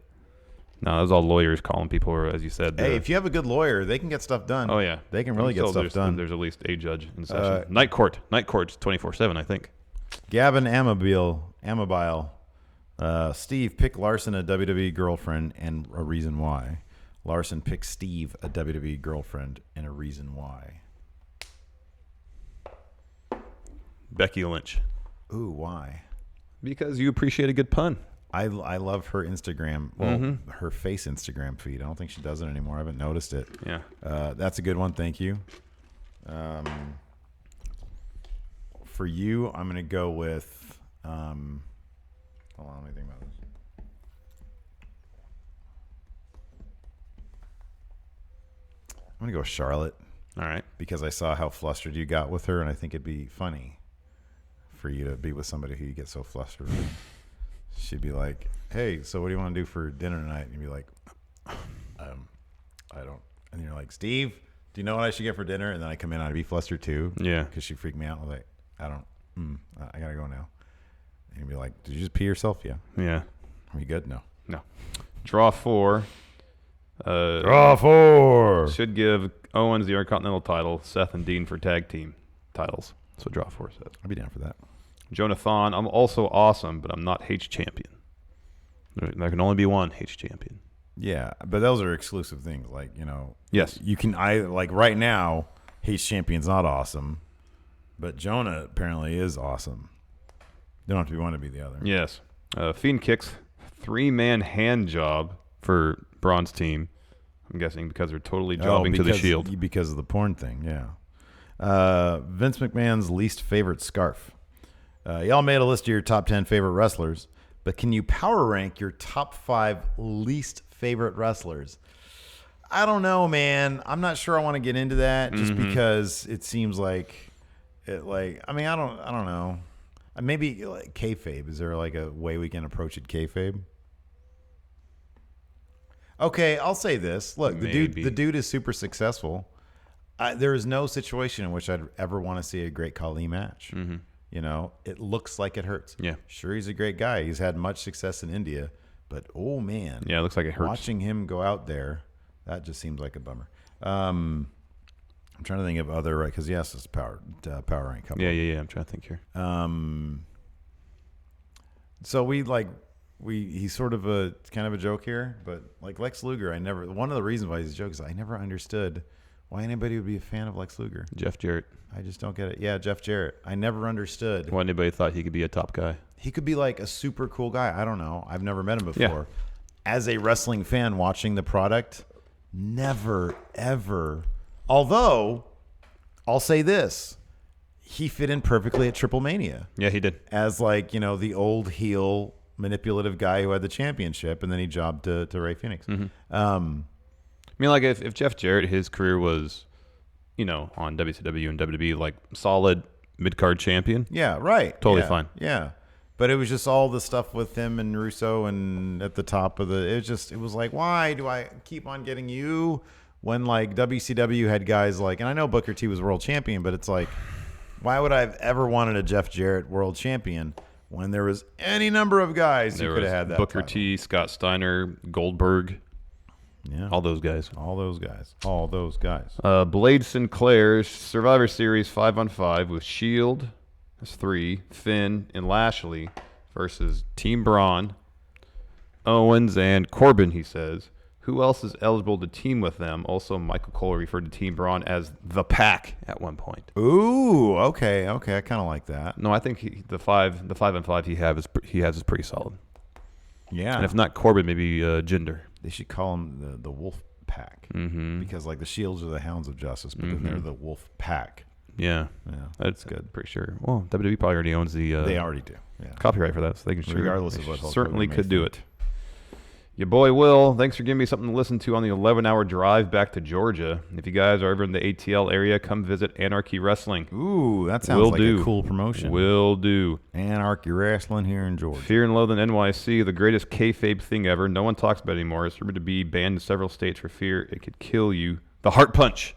[SPEAKER 6] No, that was all lawyers calling people, as you said.
[SPEAKER 5] Hey, if you have a good lawyer, they can get stuff done.
[SPEAKER 6] Oh, yeah.
[SPEAKER 5] They can really get stuff done.
[SPEAKER 6] There's at least a judge in session. Night Court's 24/7, I think.
[SPEAKER 5] Gavin Amabile. Steve, pick Larson a WWE girlfriend and a reason why. Larson, pick Steve a WWE girlfriend and a reason why.
[SPEAKER 6] Becky Lynch.
[SPEAKER 5] Ooh, why?
[SPEAKER 6] Because you appreciate a good pun.
[SPEAKER 5] I love her Instagram, her face Instagram feed. I don't think she does it anymore. I haven't noticed it.
[SPEAKER 6] Yeah.
[SPEAKER 5] That's a good one. Thank you. For you, I'm going to go with, hold on, let me think about this. I'm going to go Charlotte.
[SPEAKER 6] All right.
[SPEAKER 5] Because I saw how flustered you got with her, and I think it'd be funny for you to be with somebody who you get so flustered with. She'd be like, hey, so what do you want to do for dinner tonight? And you'd be like, I don't. And you're like, Steve, do you know what I should get for dinner? And then I come in, I'd be flustered too.
[SPEAKER 6] Yeah.
[SPEAKER 5] Because she freaked me out. I was like, I got to go now. And you'd be like, did you just pee yourself? Yeah.
[SPEAKER 6] Yeah.
[SPEAKER 5] Are you good? No.
[SPEAKER 6] Draw 4.
[SPEAKER 7] Draw 4.
[SPEAKER 6] Should give Owens the Intercontinental title, Seth and Dean for tag team titles. That's what Draw 4 says.
[SPEAKER 5] I'd be down for that.
[SPEAKER 6] Jonathan, I'm also awesome, but I'm not H champion. There can only be one H champion.
[SPEAKER 5] Yeah, but those are exclusive things. Like,
[SPEAKER 6] Yes.
[SPEAKER 5] You can, like right now, H champion's not awesome, but Jonah apparently is awesome. They don't have to be one to be the other.
[SPEAKER 6] Yes. Fiend kicks 3-man hand job for Braun's team. I'm guessing because they're totally jobbing to the Shield.
[SPEAKER 5] Because of the porn thing, yeah. Vince McMahon's least favorite scarf. Y'all made a list of your top 10 favorite wrestlers, but can you power rank your top 5 least favorite wrestlers? I don't know, man. I'm not sure I want to get into that just because it seems like I don't know. Maybe like kayfabe. Is there like a way we can approach it kayfabe? Okay, I'll say this. Look, the dude is super successful. There is no situation in which I'd ever want to see a Great Khali match. It looks like it hurts.
[SPEAKER 6] Yeah.
[SPEAKER 5] Sure, he's a great guy. He's had much success in India, but oh man.
[SPEAKER 6] Yeah, it looks like it hurts.
[SPEAKER 5] Watching him go out there, that just seems like a bummer. I'm trying to think of other, because yes, it's power rank couple.
[SPEAKER 6] Yeah. I'm trying to think here.
[SPEAKER 5] So he's sort of kind of a joke here, but like Lex Luger, one of the reasons why he's a joke is I never understood why anybody would be a fan of Lex Luger.
[SPEAKER 6] Jeff Jarrett.
[SPEAKER 5] I just don't get it. Yeah, Jeff Jarrett. I never understood.
[SPEAKER 6] Why anybody thought he could be a top guy.
[SPEAKER 5] He could be like a super cool guy. I don't know. I've never met him before.
[SPEAKER 6] Yeah.
[SPEAKER 5] As a wrestling fan watching the product, never, ever. Although, I'll say this. He fit in perfectly at Triple Mania.
[SPEAKER 6] Yeah, he did.
[SPEAKER 5] As like, the old heel manipulative guy who had the championship, and then he jobbed to Ray Phoenix.
[SPEAKER 6] I mean, like if Jeff Jarrett, his career was, on WCW and WWE, like solid mid-card champion.
[SPEAKER 5] Yeah, right.
[SPEAKER 6] Totally fine.
[SPEAKER 5] Yeah. But it was just all the stuff with him and Russo and at the top of it was like, why do I keep on getting you when like WCW had guys like, and I know Booker T was world champion, but it's like, why would I have ever wanted a Jeff Jarrett world champion when there was any number of guys who could have had that
[SPEAKER 6] Booker
[SPEAKER 5] title?
[SPEAKER 6] T, Scott Steiner, Goldberg.
[SPEAKER 5] Yeah.
[SPEAKER 6] All those guys. Blade Sinclair's Survivor Series 5-on-5 with Shield, that's 3, Finn, and Lashley versus Team Braun, Owens, and Corbin, he says. Who else is eligible to team with them? Also, Michael Cole referred to Team Braun as the Pack at one point.
[SPEAKER 5] Ooh, okay. I kind of like that.
[SPEAKER 6] No, I think the 5-on-5 he has is pretty solid.
[SPEAKER 5] Yeah.
[SPEAKER 6] And if not Corbin, maybe Jinder.
[SPEAKER 5] They should call them the Wolf Pack because like the Shields are the Hounds of Justice, but then they're the Wolf Pack.
[SPEAKER 6] Yeah, that's good. Pretty sure. Well, WWE probably already owns the.
[SPEAKER 5] They already do. Yeah.
[SPEAKER 6] Copyright for that, so they can
[SPEAKER 5] regardless of what Hulk
[SPEAKER 6] certainly
[SPEAKER 5] Hogan
[SPEAKER 6] could do it. Your boy Will, thanks for giving me something to listen to on the 11-hour drive back to Georgia. If you guys are ever in the ATL area, come visit Anarchy Wrestling.
[SPEAKER 5] Ooh, that sounds like a cool promotion.
[SPEAKER 6] Will do.
[SPEAKER 5] Anarchy Wrestling here in Georgia.
[SPEAKER 6] Fear and Loathing NYC, the greatest kayfabe thing ever. No one talks about it anymore. It's rumored to be banned in several states for fear it could kill you. The Heart Punch.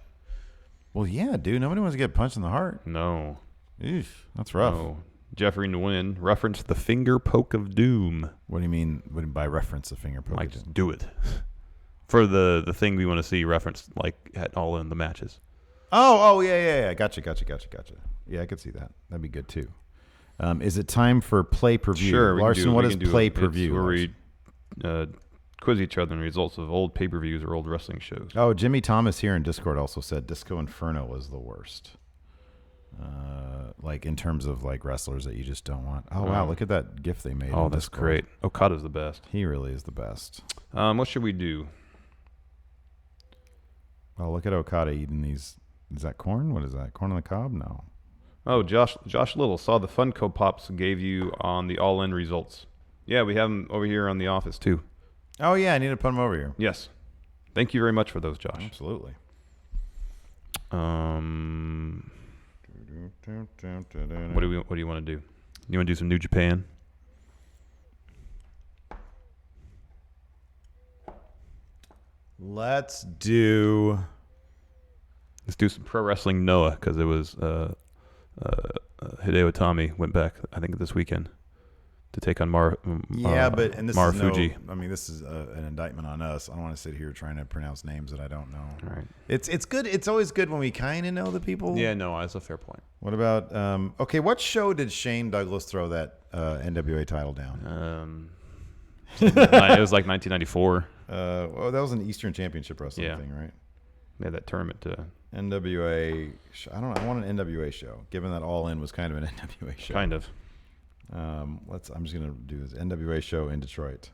[SPEAKER 5] Well, yeah, dude. Nobody wants to get punched in the heart.
[SPEAKER 6] No.
[SPEAKER 5] Eesh, that's rough.
[SPEAKER 6] No. Jeffrey Nguyen referenced the finger poke of doom.
[SPEAKER 5] What do you mean by reference the finger poke?
[SPEAKER 6] Like, just do it. For the thing we want to see referenced, like, at all in the matches.
[SPEAKER 5] Oh, yeah. Gotcha. Yeah, I could see that. That'd be good, too. Is it time for play-per-view?
[SPEAKER 6] Sure.
[SPEAKER 5] Larson, what is play-per-view?
[SPEAKER 6] Where we quiz each other on the results of old pay-per-views or old wrestling shows.
[SPEAKER 5] Oh, Jimmy Thomas here in Discord also said Disco Inferno was the worst. Like in terms of like wrestlers that you just don't want. Oh wow, look at that GIF they made.
[SPEAKER 6] Oh, that's
[SPEAKER 5] Discord.
[SPEAKER 6] great. Okada's the best.
[SPEAKER 5] He really is the best.
[SPEAKER 6] What should we do?
[SPEAKER 5] Oh, look at Okada eating these. Is that corn? What is that? Corn on the cob? No.
[SPEAKER 6] Oh, Josh Little saw the Funko Pops gave you on the all-in results. Yeah, we have them over here on the office too.
[SPEAKER 5] Oh yeah, I need to put them over here.
[SPEAKER 6] Yes. Thank you very much for those, Josh.
[SPEAKER 5] Absolutely.
[SPEAKER 6] What do you want to do? You want to do some New Japan?
[SPEAKER 5] Let's do
[SPEAKER 6] some Pro Wrestling Noah because it was Hideo Itami went back I think this weekend to take on Marufuji.
[SPEAKER 5] This is an indictment on us. I don't want to sit here trying to pronounce names that I don't know.
[SPEAKER 6] All right.
[SPEAKER 5] It's good. It's always good when we kind of know the people.
[SPEAKER 6] Yeah, no, that's a fair point.
[SPEAKER 5] What about okay? What show did Shane Douglas throw that NWA title down?
[SPEAKER 6] It was like 1994.
[SPEAKER 5] Well, that was an Eastern Championship wrestling thing, right?
[SPEAKER 6] They had that tournament to
[SPEAKER 5] NWA. I don't know. I want an NWA show. Given that All In was kind of an NWA show.
[SPEAKER 6] Kind of.
[SPEAKER 5] I'm just gonna do this NWA show in Detroit.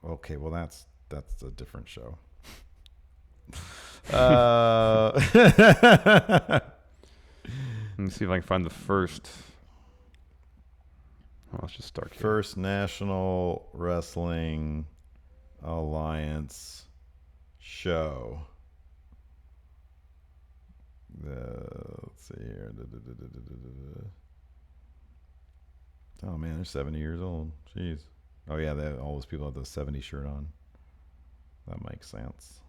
[SPEAKER 5] Okay, well that's a different show.
[SPEAKER 6] Let me see if I can find the first. Oh, let's just start here.
[SPEAKER 5] First National Wrestling Alliance show. Let's see here. Oh man, they're 70 years old. Jeez. Oh yeah, all those people have the 70 shirt on. That makes sense.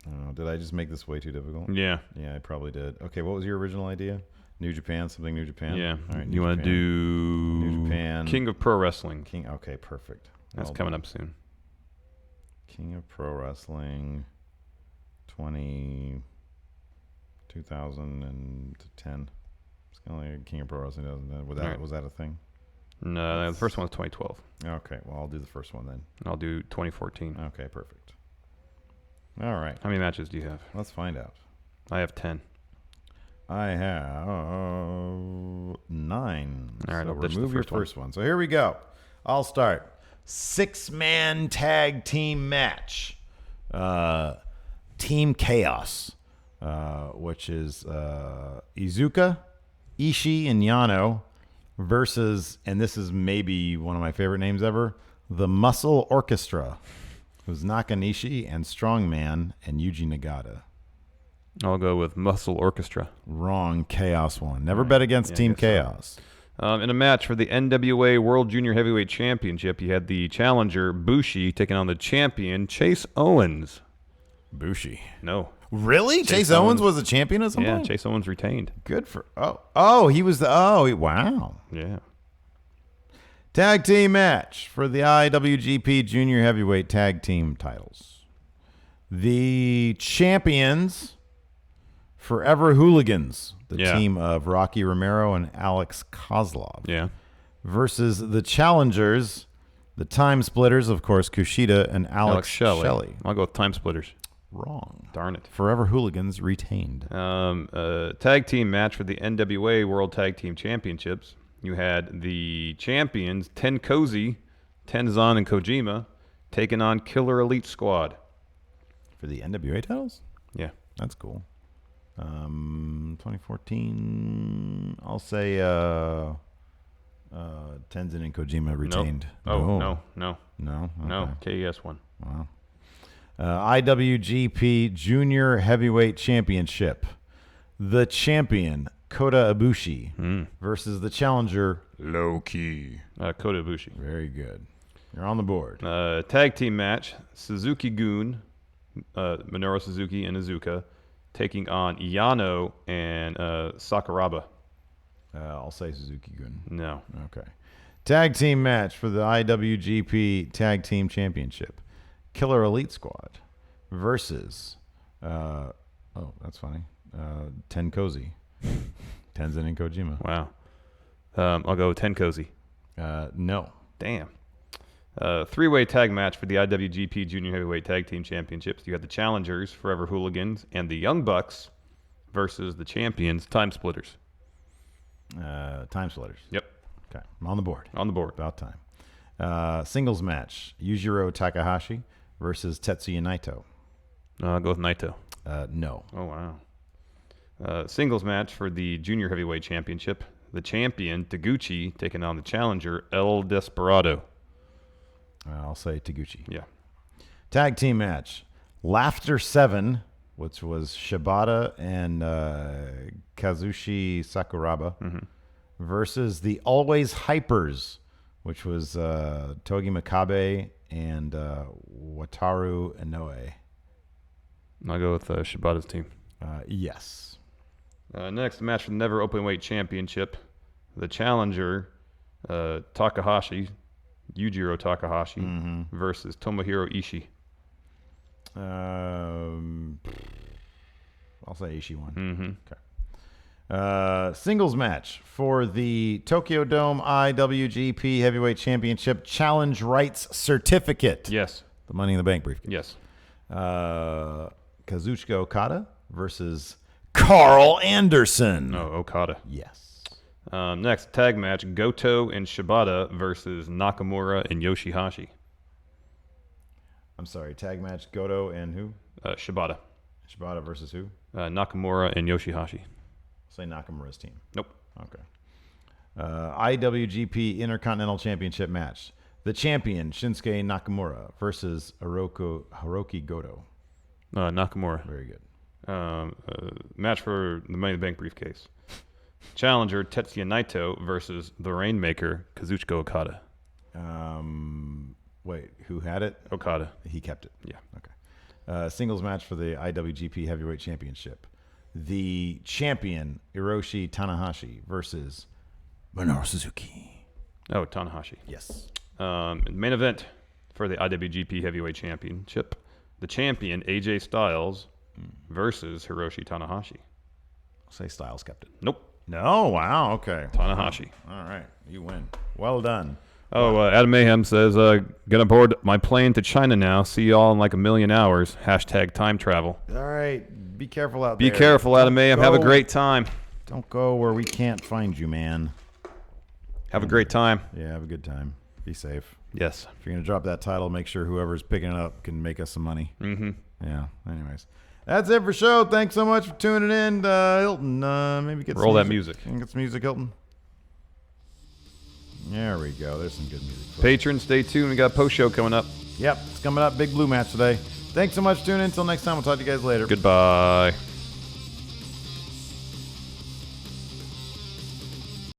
[SPEAKER 5] I don't know. Did I just make this way too difficult?
[SPEAKER 6] Yeah.
[SPEAKER 5] Yeah, I probably did. Okay, what was your original idea? New Japan, something New Japan?
[SPEAKER 6] Yeah.
[SPEAKER 5] All right,
[SPEAKER 6] you want to do
[SPEAKER 5] New Japan.
[SPEAKER 6] King of Pro Wrestling.
[SPEAKER 5] Okay, perfect.
[SPEAKER 6] That's coming up soon.
[SPEAKER 5] King of Pro Wrestling 2010. It's kind of like King of Pro Wrestling 2010. Was that a thing?
[SPEAKER 6] No, the first one was 2012.
[SPEAKER 5] Okay, well, I'll do the first one then.
[SPEAKER 6] I'll do 2014.
[SPEAKER 5] Okay, perfect. All right.
[SPEAKER 6] How many matches do you have?
[SPEAKER 5] Let's find out.
[SPEAKER 6] I have 10.
[SPEAKER 5] I have 9.
[SPEAKER 6] All right,
[SPEAKER 5] so
[SPEAKER 6] I'll ditch the
[SPEAKER 5] remove your first one. So here we go. I'll start. 6-man tag team match. Team Chaos, which is Iizuka, Ishii, and Yano versus, and this is maybe one of my favorite names ever, the Muscle Orchestra, who's Nakanishi and Strongman and Yuji Nagata.
[SPEAKER 6] I'll go with Muscle Orchestra.
[SPEAKER 5] Wrong. Chaos one. Never bet against Team Chaos.
[SPEAKER 6] In a match for the NWA World Junior Heavyweight Championship, you had the challenger, Bushi, taking on the champion, Chase Owens.
[SPEAKER 5] Bushi.
[SPEAKER 6] No.
[SPEAKER 5] Really? Chase Owens was a champion at some point?
[SPEAKER 6] Yeah, Chase Owens retained.
[SPEAKER 5] Good for... Oh, he was the... Oh, wow.
[SPEAKER 6] Yeah.
[SPEAKER 5] Tag team match for the IWGP Junior Heavyweight Tag Team titles. The champions... Forever Hooligans, the team of Rocky Romero and Alex Kozlov.
[SPEAKER 6] Yeah.
[SPEAKER 5] Versus the challengers, the Time Splitters, of course, Kushida and Alex Shelley.
[SPEAKER 6] I'll go with Time Splitters.
[SPEAKER 5] Wrong.
[SPEAKER 6] Darn it.
[SPEAKER 5] Forever Hooligans retained.
[SPEAKER 6] Tag team match for the NWA World Tag Team Championships. You had the champions, Tenkozy, Tenzan, and Kojima, taking on Killer Elite Squad.
[SPEAKER 5] For the NWA titles?
[SPEAKER 6] Yeah.
[SPEAKER 5] That's cool. 2014, I'll say Tenzin and Kojima retained.
[SPEAKER 6] Nope. Oh, no.
[SPEAKER 5] No?
[SPEAKER 6] No.
[SPEAKER 5] Okay.
[SPEAKER 6] KES won.
[SPEAKER 5] Wow. IWGP Junior Heavyweight Championship. The champion, Kota Ibushi, versus the challenger,
[SPEAKER 6] Low Key. Kota Ibushi.
[SPEAKER 5] Very good. You're on the board.
[SPEAKER 6] Tag team match. Suzuki-gun, Minoru Suzuki and Iizuka, taking on Yano and Sakuraba.
[SPEAKER 5] I'll say Suzuki-gun.
[SPEAKER 6] No.
[SPEAKER 5] Okay. Tag team match for the IWGP Tag Team Championship. Killer Elite Squad versus, that's funny, Tenkozy. Tenzin and Kojima.
[SPEAKER 6] Wow. I'll go with Tenkozy.
[SPEAKER 5] No.
[SPEAKER 6] Damn. Three-way tag match for the IWGP Junior Heavyweight Tag Team Championships. You got the challengers, Forever Hooligans, and the Young Bucks versus the champions, Time Splitters.
[SPEAKER 5] Time Splitters.
[SPEAKER 6] Yep.
[SPEAKER 5] Okay. I'm on the board.
[SPEAKER 6] On the board.
[SPEAKER 5] About time. Singles match. Yujiro Takahashi versus Tetsuya Naito.
[SPEAKER 6] I'll go with Naito.
[SPEAKER 5] No.
[SPEAKER 6] Oh, wow. Singles match for the Junior Heavyweight Championship. The champion, Taguchi, taking on the challenger, El Desperado.
[SPEAKER 5] I'll say Taguchi.
[SPEAKER 6] Yeah.
[SPEAKER 5] Tag team match. Laughter 7, which was Shibata and Kazushi Sakuraba, versus the Always Hypers, which was Togi Makabe and Wataru Inoue.
[SPEAKER 6] I'll go with Shibata's team.
[SPEAKER 5] Yes.
[SPEAKER 6] Next, match for the Never Openweight Championship. The challenger, Takahashi, Yujiro Takahashi, versus Tomohiro Ishii.
[SPEAKER 5] I'll say Ishii won. Okay. Singles match for the Tokyo Dome IWGP Heavyweight Championship Challenge Rights Certificate.
[SPEAKER 6] Yes.
[SPEAKER 5] The Money in the Bank briefcase.
[SPEAKER 6] Yes.
[SPEAKER 5] Kazuchika Okada versus Carl Anderson.
[SPEAKER 6] No, Okada.
[SPEAKER 5] Yes.
[SPEAKER 6] Next, tag match, Goto and Shibata versus Nakamura and Yoshihashi.
[SPEAKER 5] I'm sorry, tag match, Goto and who?
[SPEAKER 6] Shibata.
[SPEAKER 5] Shibata versus who?
[SPEAKER 6] Nakamura and Yoshihashi.
[SPEAKER 5] Say Nakamura's team.
[SPEAKER 6] Nope.
[SPEAKER 5] Okay. IWGP Intercontinental Championship match. The champion, Shinsuke Nakamura versus Hiroki Goto.
[SPEAKER 6] Nakamura.
[SPEAKER 5] Very good.
[SPEAKER 6] Match for the Money in the Bank briefcase. Challenger, Tetsuya Naito versus the Rainmaker, Kazuchika Okada.
[SPEAKER 5] Wait, who had it?
[SPEAKER 6] Okada.
[SPEAKER 5] He kept it.
[SPEAKER 6] Yeah.
[SPEAKER 5] Okay. Singles match for the IWGP Heavyweight Championship. The champion, Hiroshi Tanahashi versus Minoru Suzuki.
[SPEAKER 6] Oh, Tanahashi.
[SPEAKER 5] Yes.
[SPEAKER 6] Main event for the IWGP Heavyweight Championship. The champion, AJ Styles versus Hiroshi Tanahashi.
[SPEAKER 5] I'll say Styles kept it.
[SPEAKER 6] Nope.
[SPEAKER 5] No, wow, okay.
[SPEAKER 6] Tanahashi.
[SPEAKER 5] All right, you win. Well done.
[SPEAKER 6] Oh, Adam Mayhem says, gonna board my plane to China now. See you all in like a million hours. # time travel.
[SPEAKER 5] All right, be careful out there.
[SPEAKER 6] Be careful, Adam Mayhem. Have a great time.
[SPEAKER 5] Don't go where we can't find you, man.
[SPEAKER 6] Have a great time.
[SPEAKER 5] Yeah, have a good time. Be safe.
[SPEAKER 6] Yes.
[SPEAKER 5] If you're going to drop that title, make sure whoever's picking it up can make us some money.
[SPEAKER 6] Mm-hmm.
[SPEAKER 5] Yeah, anyways. That's it for show. Thanks so much for tuning in. Hilton, maybe get
[SPEAKER 6] roll
[SPEAKER 5] some
[SPEAKER 6] that music.
[SPEAKER 5] Can you get some music, Hilton? There we go. There's some good music.
[SPEAKER 6] Patrons, stay tuned. We got a post show coming up.
[SPEAKER 5] Yep, it's coming up. Big Blue match today. Thanks so much for tuning in. Until next time, we'll talk to you guys later.
[SPEAKER 6] Goodbye.